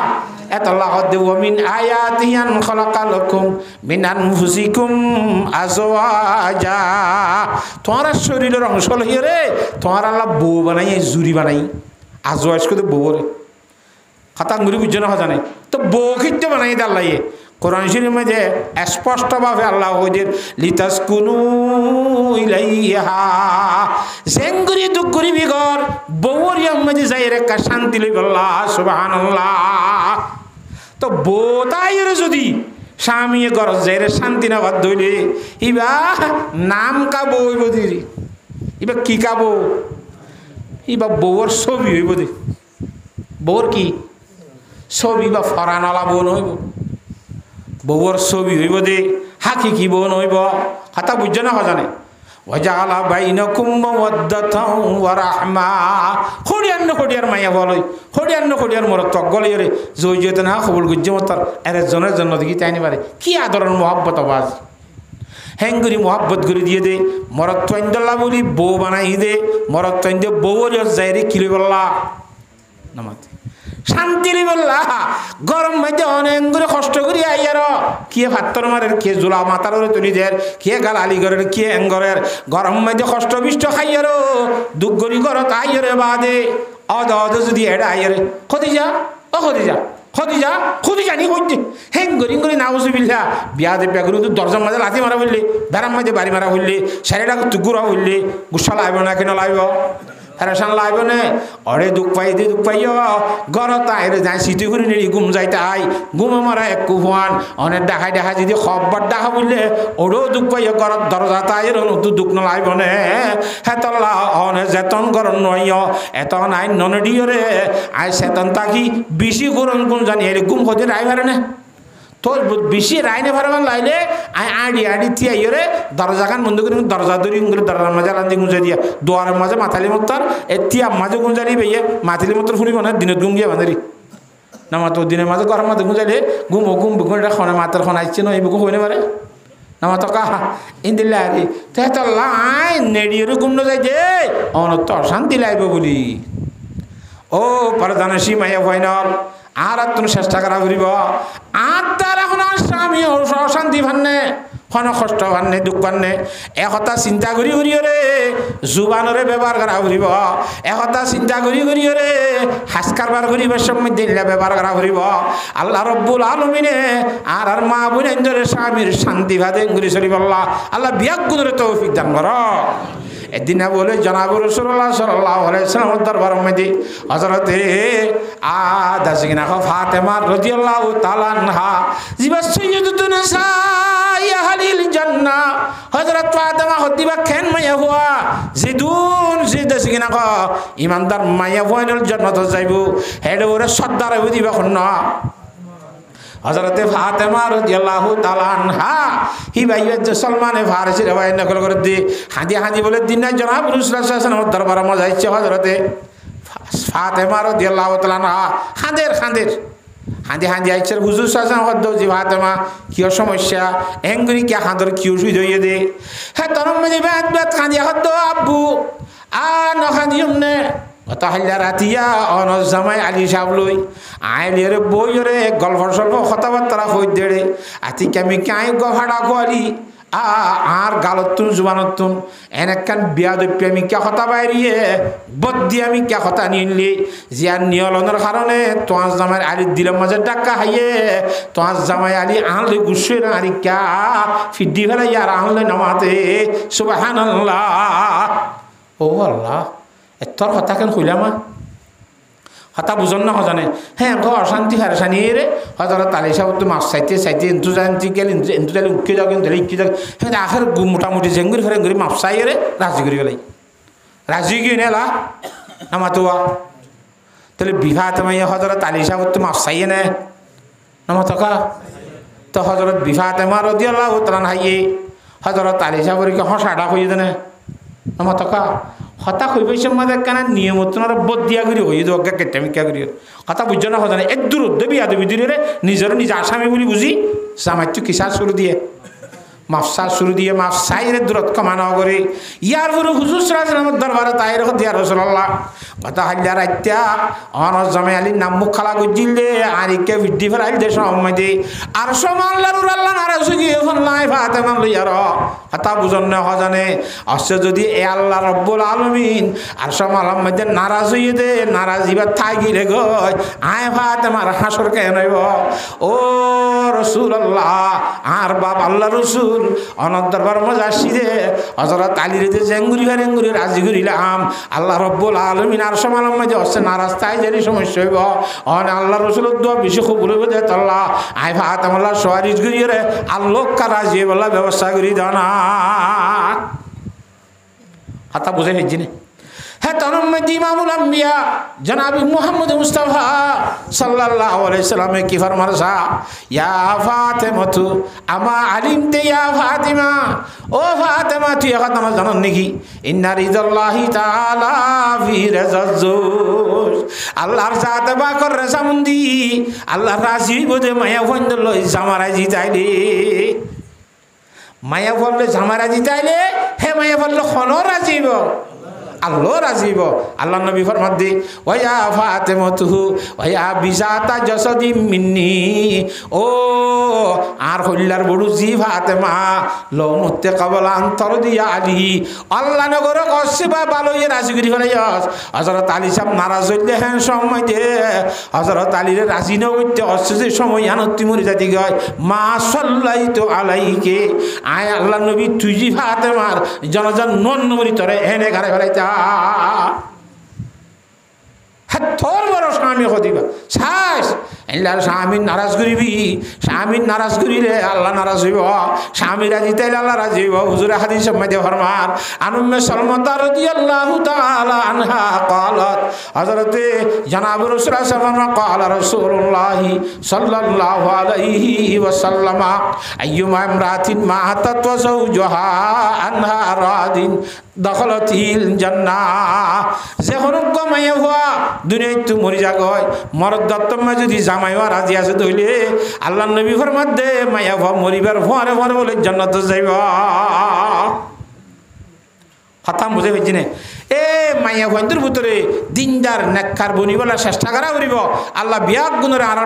এতল্লাহ দেব মিন আয়াতিহি আন খালাকালাকুম মিন আনফুসিকুম আজওয়াজা তোমার শরীরের অংশ লইয়ে রে তোমার আল্লাহ বউ বানাই জুরি বানাই আজওয়াজ কত বউ রে কথা গুরি বুঝছ না জানে তো বউ খিতে বানাই দে আল্লাহ কোরআন শরীফের মধ্যে স্পষ্টভাবে আল্লাহ কইদের লিতাসকুনু ইলাইহা জেঙ্গুরি দুগুরি বিগর বউরিয়ার মধ্যে যাই রেখা শান্তি লইব আল্লাহ সুবহানাল্লাহ তো বউ তাইরে যদি স্বামী গরজ যাইরে শান্তি না বাদ ধইলে ইবা নাম কাবো হইব দিরি ইবা কি কাবো ইবা বউর ছবি হইব দি বউর কি ছবি বা ফরানলা বউ নহইব বউর ছবি হইব দে হাকি কি বউ নহইব কথা বুঝছ না হজানে ওয়াজালা বাইনাকুম মাওয়াদ্দাতাও ওয়া রাহমা খড়িয়ার মাইয়া বলই খড়িয়ার মর তগলিরে জইজতে না কবুল গুজ্জ মতর এর জনের জন্য দেখি তাইনি পারে কি আদরের মোহাব্বত আওয়াজ হেঙ্গুরি মোহাব্বত করে দিয়ে দে মরত তৈন্দলা বলি বউ বানাই দে মরত তৈন্দ বউর যাইরে কিলি বললা নামাতে শান্তি বললা গরম মাঝে অনেক করে কষ্ট করি আইয়ার কে ভাত্তর মারের কে জোলা মাথার তুলি দের কে গাল আলি ঘরের কে এঙ্গরের গরম মাঝে কষ্ট বিষ্ট খাইয়ার দুঃখ গরি ঘরত আইয়ারে বাদে অদ যদি এটা আইয়ারে খদিজা ও খদিজা নি কইতে হেঙ্গরি করে নাউজুবিল্লাহ বিয়া দে বেগুরু তো দরজার মাঝে লাথি মারা হইলে বেড়ার মাঝে বাড়ি মারা হইলে শাড়িটা তুগুরা হইলে গুসা লাইব না কেন লাইব হেরাসান লাইব নে অরে দুঃখ পাইও ঘরত আইরে যাই সিটি করে নিড়ি ঘুম যাইতে আই ঘুমে মারা এক কুফান অনেক দেখা যদি খবর দেখা বললে ওরও দুঃখ পাইও ঘরত দরজা তাইর নতুন দুঃখ নলাইব নে হেতল্লা অনে যেতন গরম নইও এতন আইন ননডিও রে আই সেতন তাকি বেশি গরম গুম জানি এর ঘুম হতে রাইবারে না তোর বেশি রাইনে ভারমান লাইলে আড়ি তিয়াইও রে দরজা খান বন্ধ করে দরজা ধরি দরজার মাঝে লান্দি গুঁজে দিয়া দোয়ারের মাঝে মাথালি মত্তর এ তিয়া মাঝে গুঁজালি বেয়ে মাথালি মত্তর ফুরিব না দিনের গুম গিয়ে বাঁধারি না মাত্র দিনের মাঝে গরম মাঝে গুঁজালে ঘুম এটা খনে মাথার খন আসছে না এই বুকু হইনে পারে না মাত্র কাহা ইন্দিল্লা আরে তো লাই নেড়িয়ে ঘুম ন যাই যে অনত অশান্তি লাইব বলি ও পরদানসী মাইয়া ফাইনাল আর তুমি চেষ্টা করা ফুরিব আর তার এখন স্বামী অশান্তি ভান্নে খন কষ্ট ভান্নে দুঃখ ভান্নে একতা চিন্তা করি রে জুবানরে ব্যবহার করা ফুরিব একতা চিন্তা করি রে হাস কারবার করিবার সময় দিল্লা ব্যবহার করা ফুরিব আল্লাহ রব্বুল আলমিনে আর মা বোনের স্বামীর শান্তি ভাদে ঘুরি চলিব আল্লাহ বিয়াক গুণরে তৌফিক দান কর এদিনে বলে জনাব রাসূলুল্লাহ সাল্লাল্লাহু আলাইহি ওয়াসাল্লাম দরবার মধ্যে হযরতে দাসিনা ফাতেমা রাদিয়াল্লাহু তাআলা আনহা জিবা সাইয়্যিদাতুন নিসাই আহলিল জান্নাহ হযরত ফাতেমা হদিবা খেন মাইয়া হুয়া জিদুন জিদাসিনা ক ইমানদার মাইয়া হইল জান্নাত যাইবো হেডে ওরে সর্দার হইবা খন্না হযরতে ফাতেমা রাদিয়াল্লাহু তাআলা আনহা হিবাইয়ত সলমান ফারসি রওয়ায়াত নকল করে দি হাদি বলে দিন না জনাব রাসূলুল্লাহ সাল্লাল্লাহু আলাইহি ওয়াসাল্লাম দরবারে মজা ইচ্ছে হযরতে ফাতেমা রাদিয়াল্লাহু তাআলা আনহা হাঁদি আইছে হুজুর সাল্লাল্লাহু আলাইহি ওয়াসাল্লাম ফাতেমা কি সমস্যা এঙ্গুরি কি হাঁদর কি উঠি দইয়ে দে হ্যাঁ তরম মে বাত হাঁদি হদ্দ আব্বু আ নখাদিয়মনে তাহলে রাতিয়া অনজ জামাই আলি সাহেব লই আইলের বইরে গল্প সল্প কথাবার্তা হই দেড়ে আতি আমি কাই গভাড়া করি আর গালতুন জুবানতুন এনেকান বিয়াদপি আমি কে কথা বাইরিয়ে বদ্দি আমি কে কথা নিলি জিয়ার নিয়লনের কারণে তোমার জামাই আলি দিলের মাঝে ডাক্কা হাইয়ে তোমার জামাই আলি আনলে গুসে না আরি কা ফিডি ফেলে ইয়ার আনলে নামাতে সুবহানাল্লাহ ও আল্লাহ তোর কথা কেন কইলামা হতা বুঝন না হজানে হ্যাঁ অশান্তি হারাসানি রে হজরত আলী সাহেব তো মাছ চাইতে এন্তু জানতি গেল এন্তু জালে উঠকে যাও কিন্তু ইকি যাও হ্যাঁ আখের মোটামুটি জেঙ্গুরি ফেরেঙ্গুরি মাছ চাই রে রাজি করে গেলাই রাজি কি নেলা আমার তো তাহলে বিভা তোমায় হজরত আলী সাহেব তো মাছ চাইয়ে নে আমার তো হজরত বিভা তোমার রাদিয়াল্লাহু তাআলা হাইয়ে হজরত আলী সাহেবের কি হসাটা হইয়ে দেনে আমার হতা হইবে সময় কেন নিয়মতনার বদিয়া করি হই দজ্ঞা কেটামিকা করি কথা বুঝছো না হজানে এক দূর দেবী আদবি দিনে নিজের নিজে আসামি বলি বুঝি সামাজ্য কিসার শুরু দিয়ে মাফসা শুরু দিয়ে মাফ সাইরে দূরত কমানো করে ইয়ার পরে হুজুর সাল্লাল্লাহু আলাইহি ওয়াসাল্লাম দরবারে তাইর দিয়া রাসূলুল্লাহ কথা হাল্লা রাইত্যা অনস জামাই আলী নাম মুখ খালা গজিলে আরিকে বিডি ফেরাইল দেশ সম্মতি আর সমাল্লাহর আল্লাহ নারাজ গিয়ে ফলাই ফাতেমা লইয়ার কথা বুঝন না হজানে অবশ্য যদি এ আল্লাহ রব্বুল আলামিন আর সমালাম মধ্যে নারাজ হইয়ে দে নারাজ ইবা থাকি রে গয় আয় ফাতেমার হাসর কেন হইব ও রাসূলুল্লাহ আর বাপ আল্লাহ রাসূল রসুল অনর দরবার মজা আসিরে হযরত আলী রে জেঙ্গুরি হেঙ্গুরি রাজি করিলাম আল্লাহ রব্বুল আলামিন আর সমালাম মধ্যে হচ্ছে না রাস্তায় জানি সমস্যা হইব অন আল্লাহ রসুলের দোয়া বেশি কবুল হইব দে আল্লাহ আই ফাতেমাল্লাহ সুয়ারিশ করিরে আল্লাহ কা রাজি বলা ব্যবস্থা করি দাও না কথা বুঝে ফেলছি না হ্যাঁ তন্মধ্যে ইমামুল আম্বিয়া জনাবি মুহাম্মদ মুস্তাফা সাল্লাল্লাহু আলাইহি সাল্লামে কি ফরমানসা ইয়া ফাতেমাতু আমা আলিমতে ইয়া ফাতিমা ও ফাতেমা তুই কথা না জানো নাকি ইন্না রিদাল্লাহি তাআলা ফি রাজাজ্জুজ আল্লাহর জাত বাকর রাজামন্দি আল্লাহ রাজি বদে মায়া ফন্দল জামারা জিতাইলে মায়া বললে জামারা জিতাইলে হে মায়া বললে খনো রাজিব আল্লাহ রাজিব আল্লাহ নবী ফরমাতে ওয়া ফাতেমাতুহু ওয়া বিজাতা জাসাদি মিন্নি ও আর হইলার বড় জি ফাতেমা লো মুত্তাকাবাল আন্তর দিয়া আলী আল্লাহ নগর কসবা ভালোই রাজি করি ফেলাইস হযরত আলী সাহেব নারাজ হইলে হ্যাঁ সময় দে হযরত আলীর রাজি না হইতে অসে সময় আনতি মরি জাতি গয় মা সাল্লাইতু আলাইকে আয় আল্লাহ নবী তুই জি ফাতেমার জনজন নন মরি তরে এনে ঘরে ফেলাইতা তোর বড় স্বামী হদিবা শ্বাস আল্লাহর স্বামী নারাজ করিবি স্বামী নারাজ করিলে আল্লাহ নারাজ হইব স্বামী রাজি তাইলে আল্লাহ রাজি হইব হুজুরে হাদিসে মধ্যে ফরমান আন উম্মে সালমা রাদিয়াল্লাহু তাআলা আনহা قالت হযরতে জনাব রাসূল সাল্লাল্লাহু ক্বালা রাসূলুল্লাহ সাল্লাল্লাহু আলাইহি ওয়াসাল্লাম আইয়ুমা ইমরাতিন মাহাতাত ওয়া যাওজুহা আনহা রাদিন দখলতিল জান্নাহ যে কোন মাইয়া হওয়া দুনিয়ায় তো মরি যাক হয় মরদ দত্তমা যদি জামাই হওয়া রাজি আছে তইলে আল্লাহ নবী ফরমাত দে মাইয়া হওয়া মরিবার পরে পরে বলে জান্নাতে যাইব কথা বুঝে পেয়েছি না এ মাইয়া ভয়ন্তর ভিতরে দিনদার নেককার বনিবলা চেষ্টা করা করিব আল্লাহ বিয়াক গুণরে আর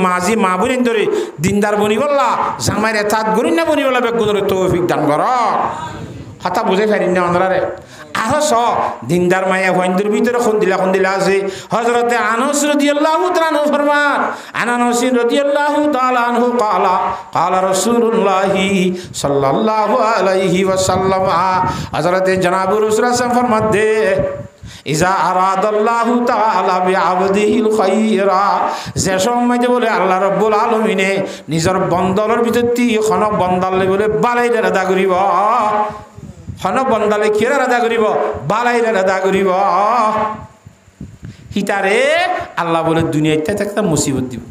মাঝি মা বোন ধরে দিনদার বনিবলা জামাইরে তাত গরি না বনিবলা বেগ গুণরে তৌফিক দান কর কথা বুঝে ফেরি না অন্ধ্রারে আরো স দিনদার মাইয়া ভয়ন্তর ভিতরে খুন দিলা আছে হযরতে আনাস রাদিয়াল্লাহু তাআলা আনহু ফরমান আনাস রাদিয়াল্লাহু তাআলা আনহু ক্বালা রাসূলুল্লাহি সাল্লাল্লাহু আলাইহি ওয়াসাল্লাম হযরতে জনাব রাসূল সাল্লাল্লাহু ফরমাত দে ইজা আরাদাল্লাহু তাআলা বিআবদিহিল খায়রা যে সময় বলে আল্লাহ রাব্বুল আলামিনে নিজের বন্দরের ভিতর থেকে কোন বন্দালে বলে বালাইলে রাদা করিব হন বন্দালে কিরা রাদা করিব বালাইলে রাদা করিব হিতারে আল্লাহ বলে দুনিয়াতে একটা মুসিবত দিব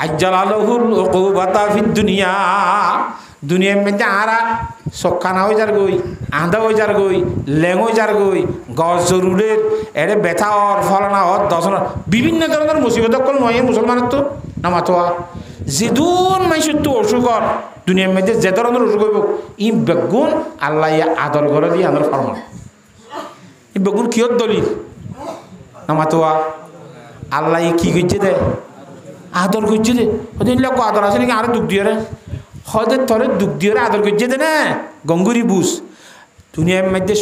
আজ্জালাহুল উকুবাতা ফিদ দুনিয়া দুনিয়ার মধ্যে আরা সকানা হয়ে যার গই আঁধা হয়ে যার গই লেং হয়ে যার গই গজ জরুরের এড়ে ব্যথা হর ফলানা হর দশন বিভিন্ন ধরনের মুসিবত কল নয় মুসলমানের তো নামাতোয়া যেদুন মানুষের তো অসুখ হর দুনিয়ার মধ্যে যে ধরনের অসুখ হইব ই বেগুন আল্লাহ আদর করে দিয়ে আদর ফরমান ই বেগুন কিয়র দলিল নামাতোয়া আল্লাহ কি করছে দে আদর করছে দে ওদের লোক আদর আছে নাকি আরো দুঃখ দিয়ে রে হদের তরে দুঃখ দিয়ে আদর করছে দে না গঙ্গুরি বুস দুনিয়ার মধ্যে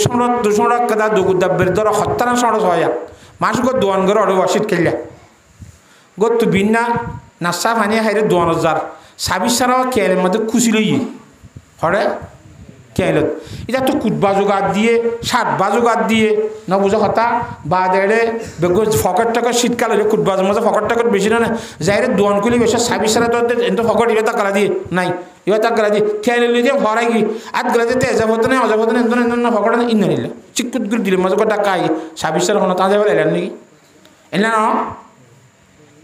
সড়ক কাদা দুগুদাব্বের ধর হত্যানা সড়ক হয় মানুষ গো দোয়ান করে অড়ে ওয়াশিট খেললে গো তু বিনা নাচা ফানি হাইরে দোয়ান হাজার ছাব্বিশ সারা কেলের মধ্যে খুশি লই হরে কেলত এটা তো কুটবা জোগাড় দিয়ে ষাট বা জোগাড় দিয়ে না বুঝো কথা বা দেড়ে বেগো ফকট টাকা শীতকাল হলে কুটবাজের মধ্যে ফকট টাকা বেশি না যাইরে দোয়ান করলে বেশি ছাব্বিশ সারা তো এত ফকট এবার তাকালা দিয়ে নাই এবার তাকালা দিয়ে খেলে লিয়ে ভরাই গিয়ে আধ গেলে যেতে এজাবত নেই অজাবত নেই এত না ফকট ইন্ন নিলে চিকুট করে দিলে মজা করে টাকা ছাব্বিশ সারা হলো তা যাবে এলেন নাকি এলে না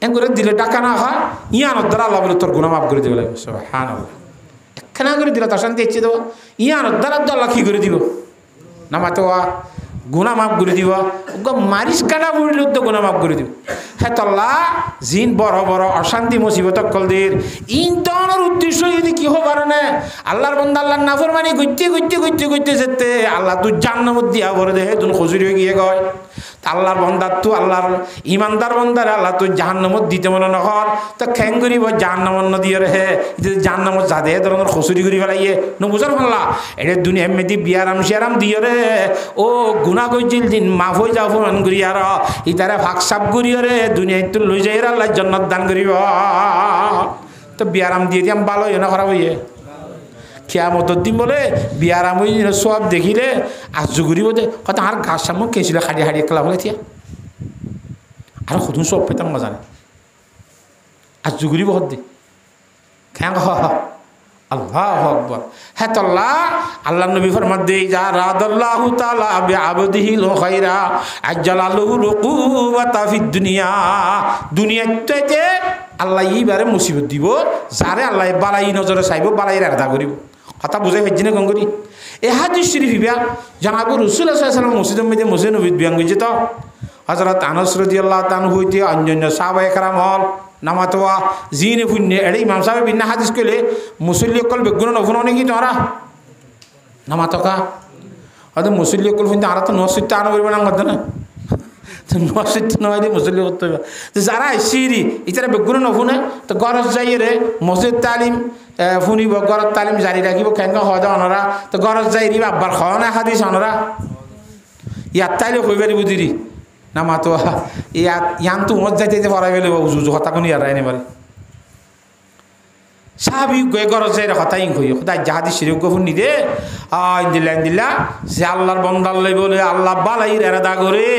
এগুলো দিলে টাকা না হয় ইয়ানোর দ্বারা আল্লাহ বলে তোর গুনাহ মাফ করে দেবে লাগবে সুবহানাল্লাহ একখানা করে দিল তার শান্তি ইচ্ছে দেবো ইয়ানোর দ্বারা তো আল্লাহ কি করে দিব নামাতোয়া গুনাহ মাফ করে দিব মারিস কাটা বুড়িল তো গুনাহ মাফ করে দিব হ্যাঁ তল্লাহ জিন বড় বড় অশান্তি মুসিবত কলদের ইন্তনের উদ্দেশ্য যদি কি হবার না আল্লাহর বন্দা আল্লাহর নাফরমানি করতে যেতে আল্লাহ তুই জান্নাত দিয়া ভরে দে তুই খজুরি হয়ে গিয়ে গয় আল্লাহর বন্দার তো আল্লাহর ইমানদার বন্দার আল্লাহ তুই জাহান্নামত দিতে মনে নহর তো খ্যাং করিব জাহান্নামত নদিয়ে রে যদি জাহান্নামত যা দে ধরনের খসুরি করি ফেলাইয়ে নবুজার ফাল্লা এটা দুনিয়া এমনি বিয়ারাম শিয়ারাম দিয়ে রে ও গুনাহ কইছিল দিন মাফ হয়ে যাও ফোন করি আর ইতারে ভাগ সাপ করিও রে দুনিয়ায় তো লই যাই আল্লাহ জান্নাত দান করিব তো বিয়ারাম দিয়ে দিয়াম ভালো হইয়ে না খারাপ হইয়ে কিয়ামতের দিন বলে বিয়ার আমি সব দেখিলে আজগুড়ি বোধে হয়তো আর গাছ সামনে কেছিল হারিয়ে হারিয়ে খেলা বলে থিয়া আর কতদিন সব পেতাম মজা নেই আজগুড়ি বহুত দি খ্যাং আল্লাহু আকবার হ্যাঁ তো আল্লাহ নবী ফরমান দে যা রাদাল্লাহু তাআলা বিআবদিহিল খায়রা আজ্জালালহু লুকুওয়াতা ফিদ দুনিয়া দুনিয়াতে আল্লাহ এইবারে মুসিবত দিব যারে আল্লাহ বালাই নজরে চাইব বালাই রাখা করিব কথা বুঝাই পাইছি না গঙ্গরি এ হাদিস শরীফ বিয়া জানাব রাসূল সাল্লাল্লাহু আলাইহি ওয়াসাল্লাম মসজিদের মধ্যে মসজিদ নবীত বিয়ান গইছে তো হযরত আনাস রাদিয়াল্লাহু তাআলা হইতে অন্যান্য সাহাবায়ে কেরাম হল নামাতোয়া জিনে ফুন্নে এড়ে ইমাম সাহেব বিনা হাদিস কইলে মুসল্লি কল বেগুন নফুন নাকি তোরা নামাতকা হয়তো মুসল্লি কল ফুন্নে আর তো নসিত আনো করিব না মত না তো নসিত নইলে মুসল্লি করতে হবে তো যারা সিরি ইতারা বেগুন নফুনে তো গরজ যাই রে মসজিদ তালিম ফুনিব গরজ তালিম জারি রাখিব কেন হদা অনরা তো গরজ যাই রি আব্বার খাওয়া হাদিস অনরা ইয়াত তাইলে কইবারি বুঝিরি নামাতো ইয়ান তো মত যাইতে পড়াই গেলে উজু কথা কোন ইয়ার রাইনে পারে সাহাবি গয়ে গরজের কথাই কই খোদা জাহাদি শিরক গফুন নি দে ইন্দিল্লা যে আল্লাহর বান্দার লাই বলে আল্লাহ বালাই এরাদা করে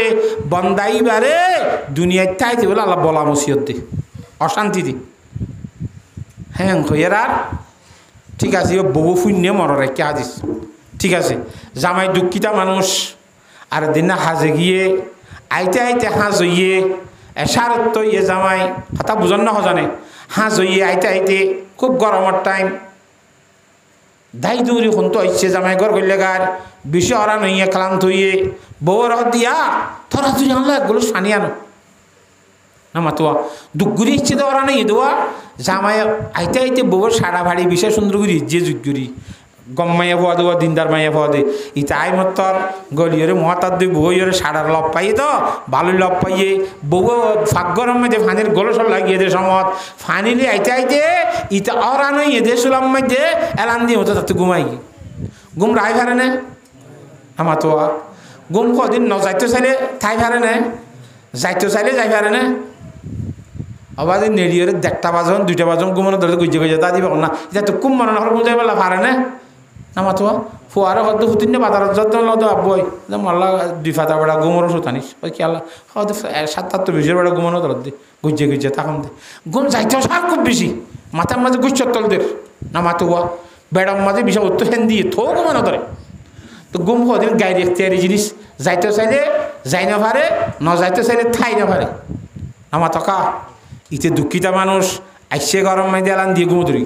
বান্দাই বারে দুনিয়ায় তাইতে বলে আল্লাহ বলা মুসিয়ত দে অশান্তি দি হ্যাঁ কইরা ঠিক আছে বউ ফুন্নে মরর রেখে হাদিস ঠিক আছে জামাই দুঃখিতা মানুষ আর দিন হাজে গিয়ে আইতে আইতে হাঁস হইয়ে এসারত তো ইয়ে জামাই কথা বুঝন না হজানে হাঁস হইয়ে আইতে আইতে খুব গরমের টাইম দাই দৌড়ি শুন তো ইচ্ছে জামাই ঘর করলে গার বিষে হরান হইয়ে ক্লান্ত হইয়ে বউর হত দিয়া থরা তুই আনলা একগুলো সানি আনো না মাতুয়া দুগুরি ইচ্ছে তো ওরা নেই দেওয়া জামাই আইতে আইতে বউর সারা ভারী বিষয় সুন্দর করি যে যুগুরি গম মাইয়া পাওয়া দেবো দিনদার মাইয়া পাওয়া দে ইটা আই মতর গলিয়রে মহাতার দুই বইরে সারার লব পাইয়ে তো ভালোই লব পাইয়ে বউ ফাঁক গরম মধ্যে ফানির গোলসল লাগিয়ে দে সমত ফানিলে আইতে আইতে ইটা ওরা নই এদের সুলাম মধ্যে এলান দিয়ে হতো তাতে ঘুমাই ঘুম রায় ফেরে নে আমার তো ঘুম কদিন ন যাইতে চাইলে ঠাই ফেরে নে যাইতে চাইলে যাই ফেরে নে আবার নেড়িয়ে দেড়টা বাজন দুইটা বাজন ঘুমানো ধরে গুজে গুজে তা দিব না এটা তো কুম মনে হল বুঝাই পেলা পারে না আমার তো ফুয়ারে হদ হুতিনে বাজার যত্ন লদ বই মাল্লা দুই ফাতা বেড়া ঘুমোর সুতানিস ওই কি আল্লাহ হয়তো ৭-৮ বিশের বেড়া ঘুমানো ধর দে গুজে গুজে তখন দে ঘুম যাইতেও সার খুব বেশি মাথার মাঝে গুচ্ছতলদের না মাতুয়া বেড়ার মাঝে বিষয় উত্তর হেন দিয়ে থো ঘুমানো ধরে তো ঘুম হদিন গাড়ি এখতিয়ারি জিনিস যাইতে চাইলে যাই না পারে ন যাইতে চাইলে ঠাই না পারে আমার টকা ইতে দুঃখিতা মানুষ আইসে গরম মাই দিয়ে আলান দিয়ে ঘুমো ধরি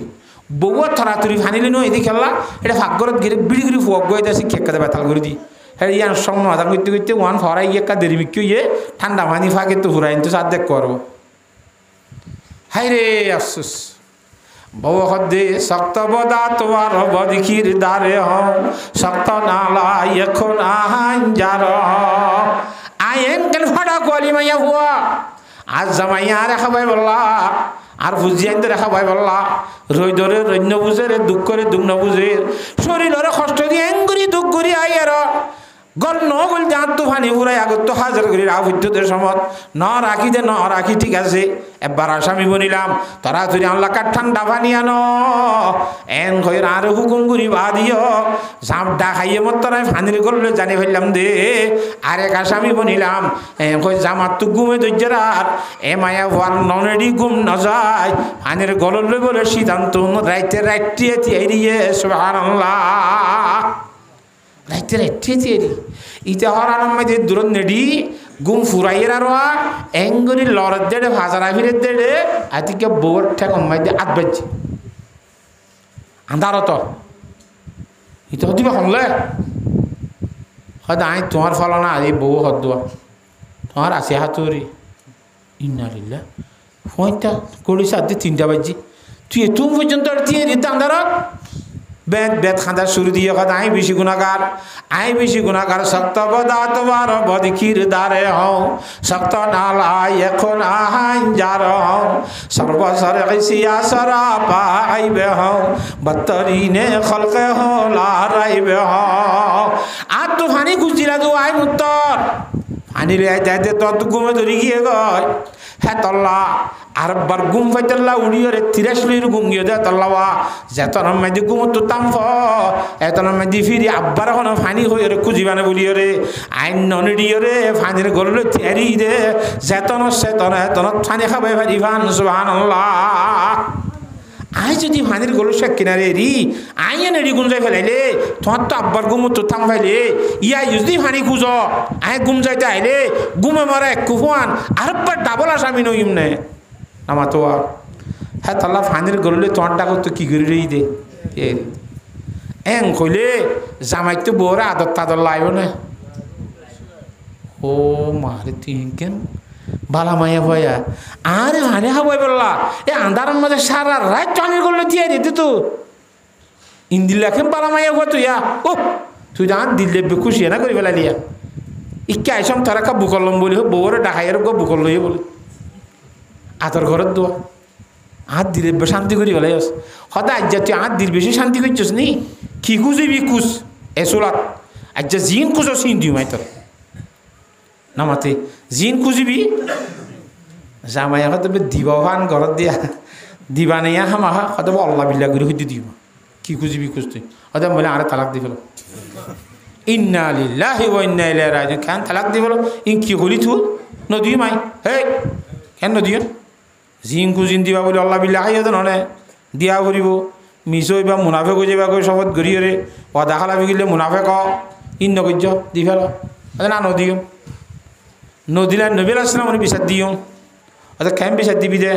বউয়া থরাথরি ফানিলে নো এদিকে খেললা এটা ফাঁকঘরত গিয়ে বিড়ি গিরি ফুয়াক গিয়ে আসি খেকাতে বেতাল করে দি হ্যাঁ ইয়ার সঙ্গে মাথা করতে করতে ওয়ান ফরাই একা দেরি মিক্কি ইয়ে ঠান্ডা পানি ফাঁকে তো ঘুরাই তো সাত দেখ করবো হাই রে আফসোস বউ হদে শক্ত বদা তোমার বদিখির দারে হও শক্ত নালা এখন আহান যার আইন কেন ফাটা কোয়ালি মাইয়া হুয়া আজ জামাইয়া রেখা ভাই বললা আর বুঝিয়ে রেখা ভাই বললা রই ধরে রৈন্য বুঝে রে দুঃখ করে দুঃখ ন বুঝে শরীরে কষ্ট দিয়ে এঙ্গুরি দুঃখ করি আই আর গল ন গল যাঁত তো ফানি পুরাই আগত তো হাজার করি রাহ বিদ্যুতের সমত ন রাখি দে ন রাখি ঠিক আছে এবার আসামি বনিলাম তারা তুই আনলা কাঠ ঠান্ডা পানি আনো এন কই আর হুকুম করি বা দিও ঝাঁপ ডা খাইয়ে মত তোরাই ফানির করলে জানি ফেললাম দে আরেক আসামি বনিলাম কই জামাত তো ঘুমে ধৈর্যের আর এ মায়া ওয়ার ননেডি ঘুম ন যায় ফানির গললে বলে সিদ্ধান্ত রাইতে রাইটিয়ে দিয়ে সুবহানাল্লাহ রাইতে রাইটিয়ে ইটা হরানোর মধ্যে দূরত নেডি গুম ফুরাইয়ের আর এঙ্গুরি লড়ের দেড়ে ভাজারা ফিরের দেড়ে আজকে বউর ঠেক মধ্যে আট বাজছে আন্ধার তো ইটা দিবে হলে হয়তো আই তোমার ফল না এই বউ হদ দোয়া তোমার আসে হাতুরি ইন্নালিল্লাহ ফোনটা করিস আজ 3টা বাজছে তুই এত পর্যন্ত দিয়ে দিতে আন্ধার বেদ বেদ খাঁদা শুরু দিয়ে কথা আই বেশি গুণাগার শক্ত বদা তোমার বদিখির দারে হও শক্ত নালাই এখন আহান যার হও সর্বসর সিয়া সরা পাইবে হও বত্তরিনে খলকে হলা রাইবে হও আর তো ফানি খুঁজছিলা তো আই মুত্তর ফানি রে যাইতে তত ঘুমে ধরি গিয়ে গয় হ্যাঁ তল্লা আর বার গুম ফাইতাল্লা উড়িয়ে রে 83 গুম গিয়ে দে তল্লাওয়া যেতন মেদি গুম তো তামফ এতন মেদি ফিরি আব্বার কোন ফানি হয়ে রে খুঁজিবানে বলিয়ে রে আইন ননিডিয়ে রে ফানির গললে তেরি দে যেতন সেতন এতন ফানি খাবে ভারি ফান সুবহানাল্লাহ আই যদি ফানির গলু সে কিনারে রি আইন এডি গুম যাই ফেলাইলে তোমার তো আব্বার গুম তো থাম ফাইলে ইয়া যদি ফানি খুঁজ আই গুম যাইতে আইলে গুমে মারা এক কুফান আরবার ডাবল আসামি নইম নে নামা তো হ্যাঁ তাল্লা ফানির গললে তোমার ডাক তো কি করে রেই দে এং কইলে জামাই তো বউরে আদর তাদর লাইব না ও মারে তিন কেন বালা মাইয়া ভয়া আরে হানে হাবাই বললা এ আন্ধারের মধ্যে সারা রাত টানি করলে দিয়ে দিতে তো ইন্দিল্লাকে বালা মাইয়া ভয় তুই ও তুই জান দিল্লে খুশি না করি বেলা লিয়া ইকে আইসম তারা কা বুকলম বলি বউরে ডাকাইয়ের গো বুকল লইয়ে বলি আতর ঘরের দোয়া হাত দিলে শান্তি করি বেলাই আস সদায় আজ তুই হাত দিল বেশি শান্তি করছিস নি কি খুঁজিবি খুশ এসোলাত আজ জিন খুঁজো সিন দিও মাই তোর নামাতে জিন খুঁজিবি জামাই এখন তবে দিবা ভান ঘরত দিয়া দিবা নেয়া হামাহা হয়তো আল্লাহ বিল্লা করে হইতে দিব কি খুঁজিবি খুঁজতে হয়তো বলে আরে তালাক দি ফেলো ইন্না লিল্লাহি ওয়া ইন্না ইলাইহি রাজিউন কেন তালাক দি ফেলো ইন কি করি থু নদী মাই হে কেন নদীয় জিন খুঁজিন দিবা বলে আল্লাহ বিল্লা খাই হতো ননে দিয়া ফুরিব মিছ হইবা মুনাফে গৈ যাবা গৈ শপত ঘূৰিয়ে অদা খালা বিগিলে মুনাফে ক ইন নগজ্য দি ফেলো না নদীয় নদীলা নবী আসলাম বিচার দিও অর্থাৎ কেম বিচার দিবি দে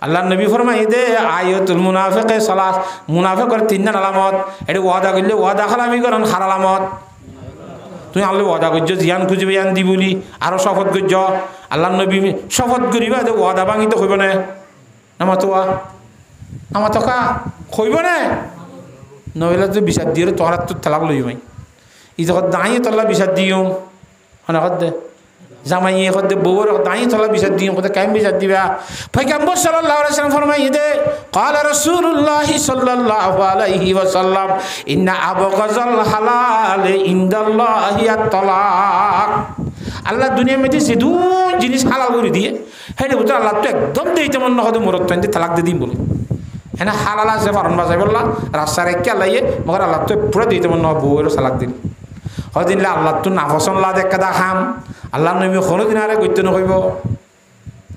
আল্লাহ নবী ফরমাই দে আয়াতুল মুনাফিকে সালাস মুনাফিকের তিনটা আলামত এটা ওয়াদা করলে ওয়াদা খালামি করেন খার আলামত তুই আল্লাহ ওয়াদা করছ জিয়ান খুঁজবে ইয়ান দি বলি আরো শপথ করছ আল্লাহ নবী শপথ করিবা যে ওয়াদা ভাঙি তো হইব না আমার তো আমার তো কা হইব না নইলে তো বিচার দিয়ে তোর তো তালাক লই ভাই ই যখন দাঁড়িয়ে তোলা বিচার দিও হনাকত দে জামাইয়ে কদে বউর দাঁড়িয়ে তোলা বিচার দিও কত কেম বিচার দিবা পয়গম্বর সাল্লাল্লাহু আলাইহি ওয়াসাল্লাম ফরমাইয়ে দে ক্বালা রাসূলুল্লাহ সাল্লাল্লাহু আলাইহি ওয়াসাল্লাম ইন্না আবগাযাল হালাল ইনদাল্লাহি আত-তালাক আল্লাহ দুনিয়ার মধ্যে যে দু জিনিস হালাল করে দিয়ে হেডে বুঝতে আল্লাহ তো একদম দেইতে মন না হতে মরত তাইতে তালাক দিয়ে দিম বলে হ্যাঁ হালাল আছে ফারন বাজাই বললা রাস্তা রেখে আল্লাহয়ে মগর আল্লাহ তো পুরো দিতে মন না বউয়ের তালাক দিন হদিন আল্লাহ তো নাফসন লা দেখা দেখাম আল্লাহ নবী কোনোদিন আরে গইতে নকইব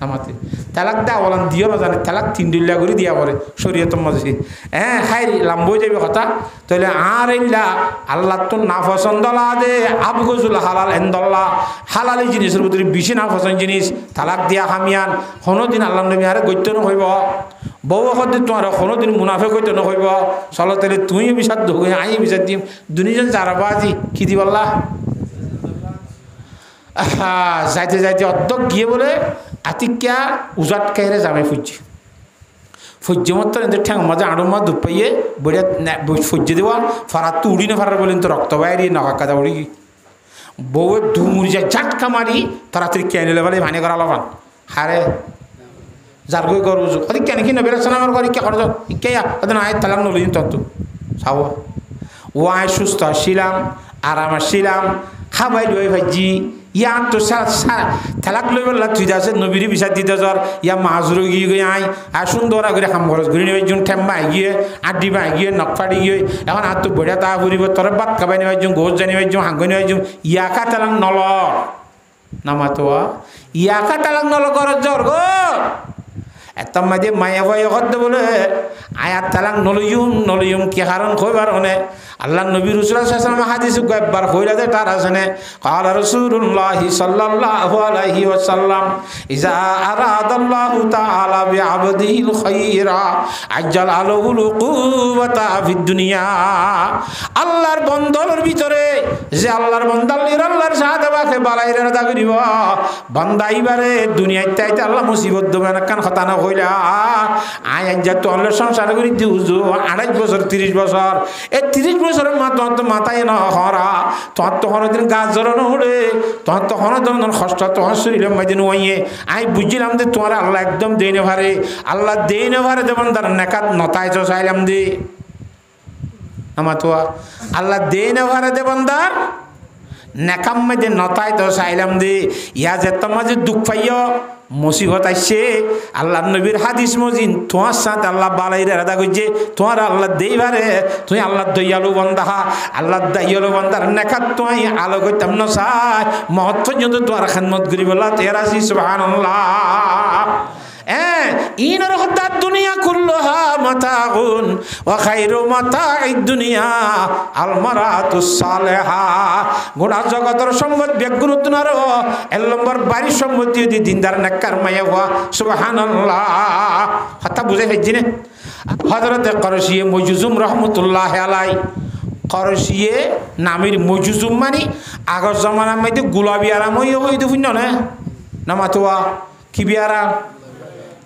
আমাতে তালাক দা বলান দিও না জানে তালাক 3 দুইলা করে দিয়া পরে শরীয়তের মধ্যে হ্যাঁ খাই লাম্বই যাবে কথা তাহলে আর ইল্লা আল্লাহ তো নাফসন দলা দে আবগজুল হালাল ইনদাল্লাহ হালালি জিনিসের ভিতরে বেশি নাফসন জিনিস তালাক দিয়া হামিয়ান কোনোদিন আল্লাহ নবী আরে গইতে নকইব বউ হতে তোমার কোনোদিন মুনাফে কইতে নকইব চলো তাহলে তুই বিচার দো আই বিচার দিম দুনিজন যারাবাজি কি দি বললা যাইতে যাইতে অর্ধক গিয়ে বলে আতিক্যা উজাট কাইরে জামাই ফুজি ফুজি মতো এদের ঠ্যাং মাঝে আড়ো মা দুপাইয়ে বড়িয়া ফুজি দেওয়া ফারাত তো উড়ি না ফারার বলেন তো রক্ত বাইরে নকা কাদা উড়ি বউয়ে ধুমুরি যায় ঝাটকা মারি তাড়াতাড়ি কে নিলে বলে ভানি করা লবান হারে যার গই গরু ওদি কেন কি নবের সালামের করি কে করছ ইকেয়া ওদের আয় তালাক নলিন তন্তু সাও ও আয় সুস্থ ছিলাম আরাম ছিলাম খাবাই লই ভাইজি ইয়া তো তালাক লই বললা তুই যাচ্ছে নবীর বিচার দিতে যার ইয়া মাজুর গিয়ে গিয়ে আই আর সুন্দর করে খাম খরচ ঘুরি নিয়ে একজন ঠেম্বা গিয়ে আড্ডি বাই গিয়ে নকফাড়ি গিয়ে এখন আর তো বড়িয়া তা ফুরিব তোর বাদ খাবাই নিয়ে একজন গোস জানি একজন হাঙ্গ নিয়ে একজন ইয়াকা তালাক নল নামাতো ইয়াকা তালাক নল করার জ্বর গো এত মাঝে মায়া ভয় করতে বলে আয়াত তালাক নলইম কি কারণ কইবার হনে আল্লাহ নবী রাসূলুল্লাহ সাল্লাল্লাহু আলাইহি ওয়াসাল্লাম হাদিস কয়েকবার কইলাতে তার আছেনে ক্বালা রাসূলুল্লাহ সাল্লাল্লাহু আলাইহি ওয়াসাল্লাম ইজা আরাদাল্লাহু তাআলা বিআবদিহিল খায়রা আজ্জাল আলাহুল কুওয়াতা ফিদ দুনিয়া আল্লাহর বন্দার ভিতরে যে আল্লাহর বান্দা আল্লাহর সাথে বাকে বালাইরে রাদা করিব বান্দা ইবারে দুনিয়াতে আইতে আল্লাহ মুসিবত দেবে না কান কথা না কইলা আয় আজ্জা তো আল্লাহর সংসার করি দিউজু 28 বছর 30 বছর এই 30 বছরের মাথায় না হরা তোর তো হরদিন গাছ জড়ানো হলে তোর তো হরদিন কষ্ট তোমার শরীরে মাঝে নোয়াইয়ে আমি বুঝছিলাম যে তোমার আল্লাহ একদম দেই না ভারে আল্লাহ দেই না ভারে যেমন তার নেকাত নতায় চাইলাম দে আমার তো আল্লাহ দেই না ভারে দেবন তার নেকাম মাঝে নতায় তো চাইলাম দে ইয়া যে তোমার যে দুঃখ পাইয় মুসিবত আসছে আল্লাহ নবীর হাদিস মজিন তোমার সাথে আল্লাহ বালাইরে রাদা করছে তোমার আল্লাহ দেইবারে তুই আল্লাহ দয়ালু বন্দা আল্লাহ দয়ালু বন্দার নেখাত তুই আলো করতাম না চাই মহৎ পর্যন্ত তোমার খেদমত করি বলা তেরা সুবহানাল্লাহ ইনার হত্যা দুনিয়া কুল্লুহা মাতাউন ওয়া খায়রু মাতাইদ দুনিয়া আল মারাতুস সালেহা গোটা জগতের সম্পদ বেগুরুত নারো এল নম্বর বাড়ি সম্পত্তি দি দিনদার নেককার মায়া ওয়া সুবহানাল্লাহ হত্যা বুঝে ফেজিনে হযরত করশিয়ে মুজুজুম রাহমাতুল্লাহি আলাইহি করশিয়ে নামের মুজুজুম মানে আগর জামানার মধ্যে গোলাপি আরাম হইতো শুন না নামাতোয়া কি বিয়ারা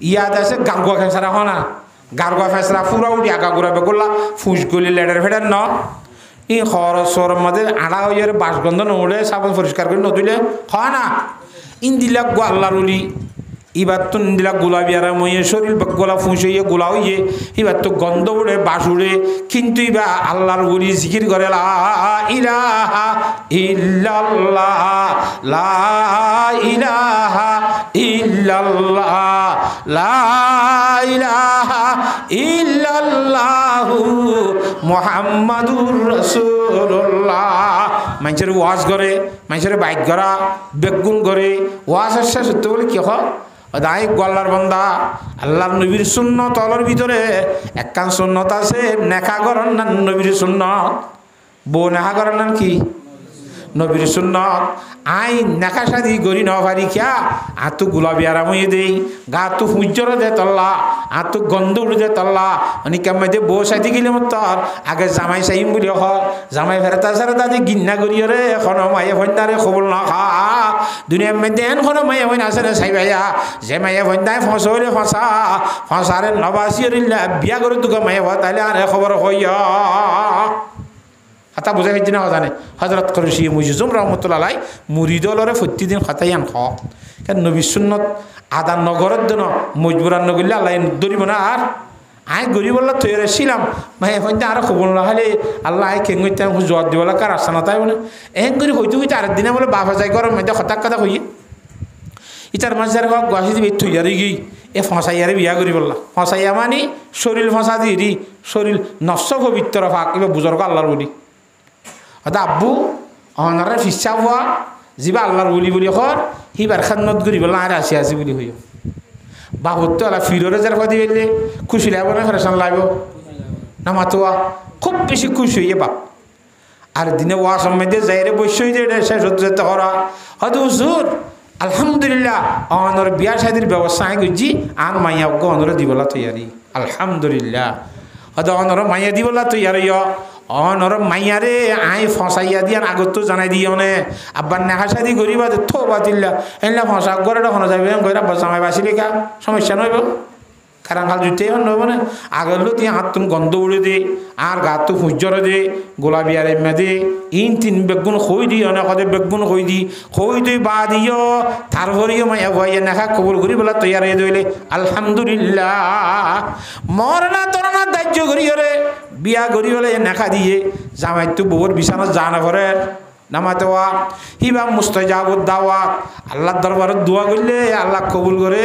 ইয়াদ আছে গারগোয়া ফেসরা হনা গারগোয়া ফেসরা পুরা উঠি আগা গুড়া বেগুলা ফুসগুলি লেডার ফেডার ন ই খরচর মধ্যে আড়া হয়ে বাসগন্ধ নড়ে সাবন পরিষ্কার করে নতুলে হয় না ইন্দিলা গোয়াল্লার উলি এবার তো ইন্দিলা গোলাপি আর মইয়ে শরীর গোলা ফুঁস হইয়ে গোলা হইয়ে এবার তো গন্ধ উড়ে বাস উড়ে কিন্তু এবার আল্লাহর উলি জিকির করে লা ইলাহা ইল্লাল্লাহ লা ইলাহা ইল্লাল্লাহ লা ইলাহা ইল্লাল্লাহু মুহাম্মাদুর রাসূলুল্লাহ মানুষের ওয়াজ করে মানুষের বাইক করা বেগুন করে ওয়াজ শেষ হতে বলে কি হয় দাই গোয়াল্লার বান্দা আল্লাহর নবীর সুন্নত তলর ভিতরে একখান সুন্নত আছে নেখা করেন না নবীর সুন্নত বউ নেখা করেন না কি নবীর সুন্নত আই নেখা সাদি গরি ন পারি খেয়া আতো গোলাপি আরাম হয়ে দেই গা তো সূর্যর দে তল্লা আতো গন্ধ উড়ে দে তল্লা অনেক মধ্যে বউ সাথে গেলে তোর আগে জামাই চাইম বলি হ জামাই ফেরতা সারা দাদি গিন্না করিয়রে এখন মায়ে ভন্ডারে খবর না খা দুনিয়ার মধ্যে এখন মায়ে ভন আছে না চাই ভাইয়া যে মায়ে ভন্ডায় ফসলে ফসা ফসারে নবাসিয়রিল্লা বিয়া করে তোকে মায়ে ভ তাহলে আরে খবর হইয়া হাতা বুঝাই ফেলছি না জানে হজরত করশি মুজুজুম রহমতুল্লাহ আলাই মুরিদলরে প্রতিদিন হতাইয়ান খ কারণ নবী সুন্নত আদান নগরের জন্য মজবুরান নগরলে আল্লাহ ধরিব না আর আই গরিবল্লা তৈরি ছিলাম ভাই এখন আরো খবর না হলে আল্লাহ আই কেন জোয়ার দিবলা কার আসা না তাই বলে এন করে হইতে হইতে আরেকদিনে বলে বাবা যাই গরম মধ্যে হঠাৎ কথা হইয়ে ইটার মানুষের গুয়াহাটি দিবি থইয়ারি গিয়ে এ ফসাইয়ারে বিয়া করি বললা ফসাইয়া মানে শরীর ফসা দিয়ে শরীর নষ্ট পবিত্র ফাঁক এবার বুজর্গ আল্লাহর বলি হয়তো আব্বু অনারে ফিসা হওয়া যিবা আল্লাহর বলি বলি হর সিবার খাদমত করি বললাম আর আসি আসি বলি হইও বাবুর তো আল্লাহ ফিররে যার কথা বললে খুশি লাগবে না ফেরেশান লাগবে না মাতোয়া খুব বেশি খুশি হইয়ে বাপ আর দিনে ওয়া সম্মেদে যাইরে বৈশ্যই যে শেষ হতে যেতে করা হয়তো হুজুর আলহামদুলিল্লাহ অনর বিয়া শাদির ব্যবস্থা আই করছি আর মাইয়া অনরে দিবলা তৈয়ারি আলহামদুলিল্লাহ হয়তো অনর মাইয়া দিবলা তৈয়ারি অনর মাইয়ারে আই ফসাইয়া দিয়ান আগত তো জানাই দিও নে আব্বার নেখা শাদি গরিবা থো বাতিল্লা এনলা ফসা করে হনো যাবে গইরা জামাই বাসিলে কা সমস্যা নইব কারণ খাল জুতে নইব না আগলো দিয়ে হাত তুন গন্ধ উড়ে দে আর গা তো ফুজরে দে গোলাপি আর এমে দে ইন তিন বেগুন খই দি অনেক বেগুন খই দি খই দই বা দিও তারপরেও মাইয়া ভাইয়া নেখা কবুল করি বলা তৈয়ার হয়ে দইলে আলহামদুলিল্লাহ মরনা তরনা দাহ্য করিয়রে বিয়া করি হলে নেখা দিয়ে জামাই তো বউর বিছানা জানা করে নামাতেওয়া হিবা মুস্তাজাবুদ দাওয়াত আল্লাহর দরবারে দোয়া করলে আল্লাহ কবুল করে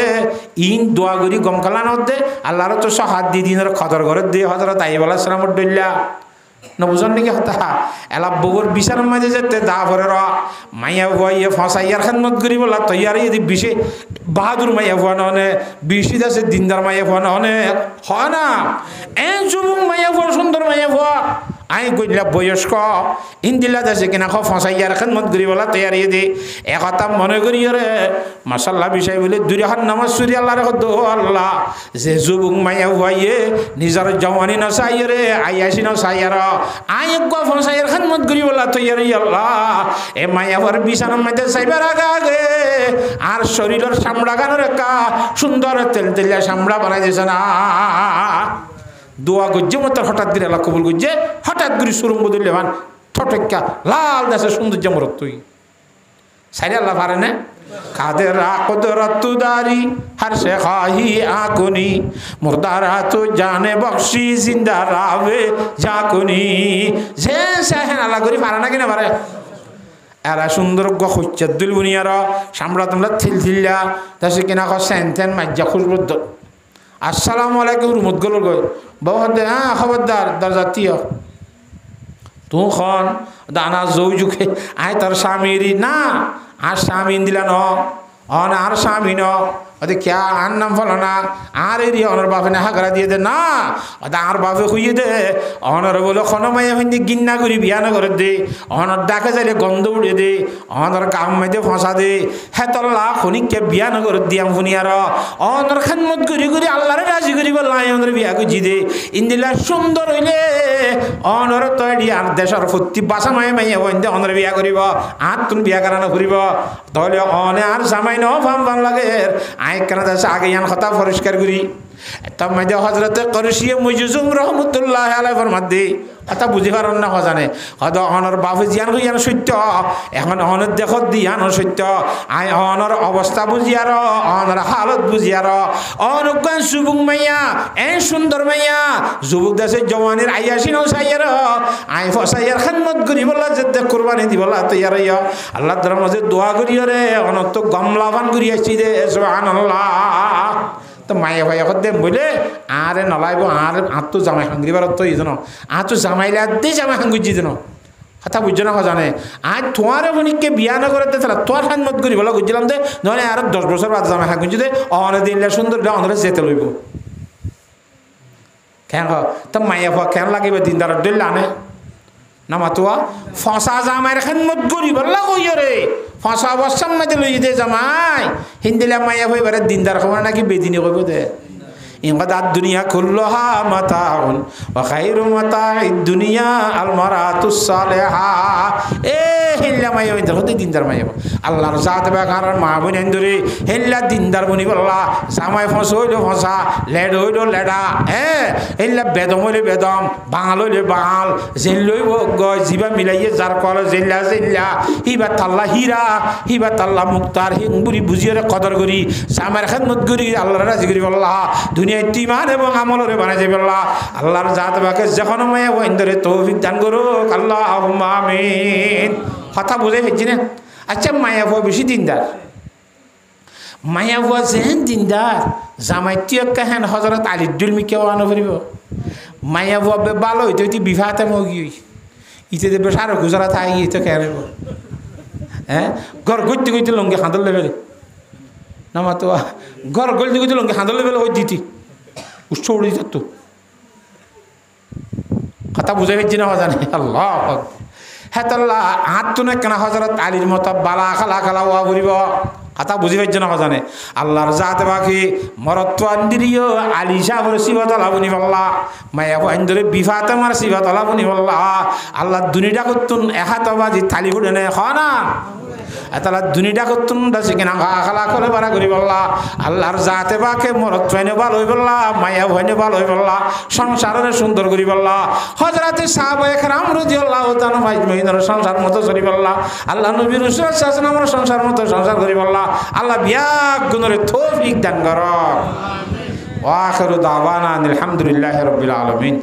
ইন দোয়া করি গমকালা নদে আল্লাহর তো সহাদ দি দিনের খদর করে দে হযরত আইয়ুব আলাইহিস সালামর দইল্লা নবুজন নাকি হতা এলা বউর বিছানার মাঝে যেতে দা ভরে র মাইয়া ভাইয়ে ফসাইয়ার খেদমত করি বলা তৈয়ারি যদি বিশে বাহাদুর মাইয়া ভুয়া নহনে বিশিদ আছে দিনদার মাইয়া ভুয়া নহনে হয় না এন যুবক মাইয়া ভুয়া সুন্দর মাইয়া ভুয়া আই গইলা বয়স্ক ইন্দিলা আছে কিনা খ ফসাইয়ার খেদমত করি বলা তৈয়ারি দি একথা মনে করি রে মাশাআল্লাহ বিষয় বলে দুরিহান নামাজ সুরি আল্লাহ রে দো আল্লাহ যে যুবক মাইয়া ভুয়াইয়ে নিজের জওয়ানি না চাই রে আইয়াসি না চাই র আই এক ফসাইয়ার খেদমত করি বলা তৈয়ারি আল্লাহ এ মাইয়া ভুয়ার বিছানার মধ্যে চাইবার আগে আর শরীরের চামড়া গানোর একটা সুন্দর তেল তেলিয়া চামড়া বানাই দিয়েছে না দোয়া গজ্জে মতো হঠাৎ করে আল্লাহ কবুল গজ্জে হঠাৎ করে সুরম বদলে ভান ঠটেকা লাল দেশে সৌন্দর্য মরত তুই সাইরে আল্লাহ পারে না কাদের আকদরত দারি হর সে খাহি আকুনি মুর্দারা তো জানে বখশি জিন্দা রাবে জাকুনি যে সাহেন আল্লাহ করি পারে না কিনা পারে এরা সুন্দর গচ্চার দুল বুনিয়ার সামরা তোমরা থিলথিল্লা তাছে কিনা সেন তেন মাজ্জা খুশবুদ্দ আসসালামু আলাইকুম রুমত গল গই বউ হাতে হ্যাঁ খবরদার দরজা তিয় তুই খন দানা জৌ জুখে আয় তার স্বামীরই না আর স্বামী দিলা ন অন আর স্বামী ন ওদের ক্যা আর নাম ফলো না আর এরি অনর বাপে না হাগরা দিয়ে দে না ওদের আর বাপে খুইয়ে দে অনর বলে খন মাইয়া হিন্দি গিন্না করি বিয়া না করে দে অনর ডাকে যাইলে গন্ধ উড়ে দে অনর গাম মাইতে ফসা দে হেতল্লা খনিককে বিয়া না করে দিয়াম ফুনিয়ার অনর খানমত করি করি আল্লাহরে রাজি করি বল নাই অনর বিয়া গুজি দে ইন্দিলা সুন্দর হইলে অনর তৈরি আর দেশের ফুর্তি বাসা মায়ে মাইয়া বন্ধে অনর বিয়া করিব আর তুমি বিয়া করানো করিব তাহলে অনে আর জামাই ন ফাম ফাম লাগে কেন আগে ইয়ান কথা পরিষ্কার করি তবে মাঝে হজরতে করশিয়ে মুজুজুম রহমতুল্লাহ আলাই ফরমাদ্দি কথা বুঝি পারেন না হজানে হয়তো অনর বাপে জিয়ান ইয়ান সত্য এখন অনের দেখত দিয়ানো সত্য আই অনর অবস্থা বুঝিয়ার অনর হালত বুঝিয়ার অনুজ্ঞান যুবক মাইয়া এই সুন্দর মাইয়া যুবক দেশে জওয়ানের আইয়াসি নসাইয়ার আই ফসাইয়ার খানমত করি বলা যেতে কোরবানি দি বলা তৈয়ার ইয়া আল্লাহ তাআলার মাঝে দোয়া করিও রে অনত গমলাবান করি আসছি রে সুবহানাল্লাহ তো মায়ে ভাই এখন দেম বলে আরে নলাইব আর তো জামাই খাঙ্গিবার তো এই জন্য তো জামাইলে আদে জামাই খাঙ্গুজি যেন কথা বুঝছো না জানে আজ তোমার মনিককে বিয়া না করতে তাহলে তোর খানমত করি বলা বুঝছিলাম যে নয় আর 10 বছর বাদ জামাই খাঙ্গুজি দে অনে দিনলে সুন্দর অনরে যেতে লইব কেন তো মায়ে ভাই কেন লাগিবে দিনদার দিল আনে না মাতুয়া ফসা জামাইয়ের খানমত করি বললা কইও রে ফসা অবস্থার মধ্যে লই দে জামাই হিন্দিলা মাইয়া ভাই বারে দিনদার খবর নাকি বেদিনে কইব দে ইনকাদ দুনিয়া কুল্লুহা মাতাউন ওয়া খায়রু মাতাইদ দুনিয়া আল মারাতুস সালিহা এ হিল্লা মাইয়া ভাই দেখতে দিনদার মাইয়া আল্লাহর জাত বেকার মা বোন এন্দরে হিল্লা দিনদার বনি বললা জামাই ফস হইলো ফসা লেড হইলো লেডা হিল্লা বেদম হইলো বেদম বাঙাল হইলো বাঙাল জেল লইব গয় জিবা মিলাইয়ে যার কল জেল্লা জেল্লা হিবা তাল্লা হীরা হিবা তাল্লা মুক্তার হিংবুরি বুঝিয়ে কদর করি জামাইর খেদমত করি আল্লাহর রাজি করি বললা দুনিয়া ইমান এবং আমলরে বানাই যাবে আল্লাহ আল্লাহর জাত বাকে যখন মায়া বন্ধরে তৌফিক দান করুক আল্লাহুম্মা আমিন কথা বুঝে ফেলছি না আচ্ছা মায়া ভুয়া বেশি দিনদার মায়া ভুয়া যেন দিনদার জামাই টিয়ক কাহেন হজরত আলীর দুলমি কেউ আনো ফেরিব মায়া ভুয়া বে ভালো হইতে হইতে বিভাতে মগি ইতে দেবে সারা গুজরাত আই তো কেন হ্যাঁ ঘর গইতে গইতে লঙ্গে হাঁদল লেবে না মা তো ঘর গলতে গইতে লঙ্গে হাঁদল লেবে ওই দিতি উৎস উড়ে যেত কথা বুঝে ফেলছি না জানে আল্লাহ হ্যাঁ তাল্লা হাত তো না কেনা হজরত আলীর মতো বালা খালা খালা ওয়া বলিব কথা বুঝি পাইছে না জানে আল্লাহর জাতে বাকি মরত্ব আন্দিরিও আলী সাহ শিবত আলাবনি বললা মায়া আন্দরে বিফাতে মার শিবত আলাবনি বললা আল্লাহ দুনিটা করতুন এহাতবাজি থালি ফুটে নে না এতলা দুনিটা করতুন দাসি কিনা খালা করে বাড়া করি বললা আল্লাহর জাতে বাকে মরত ভাইনে ভালো হই বললা মায়া ভাইনে ভালো হই বললা সংসারের সুন্দর করি বললা হযরতে সাহাবা একরাম রাদিয়াল্লাহু তাআলা মহিনার সংসার মতো চলি বললা আল্লাহ নবী রাসূল সাল্লাল্লাহু আলাইহি ওয়াসাল্লামের সংসার মতো সংসার করি বললা আল্লাহ বিয়াক গুণরে তৌফিক দান করো আমিন ওয়া আখিরু দাওয়ানা আলহামদুলিল্লাহি রাব্বিল আলামিন।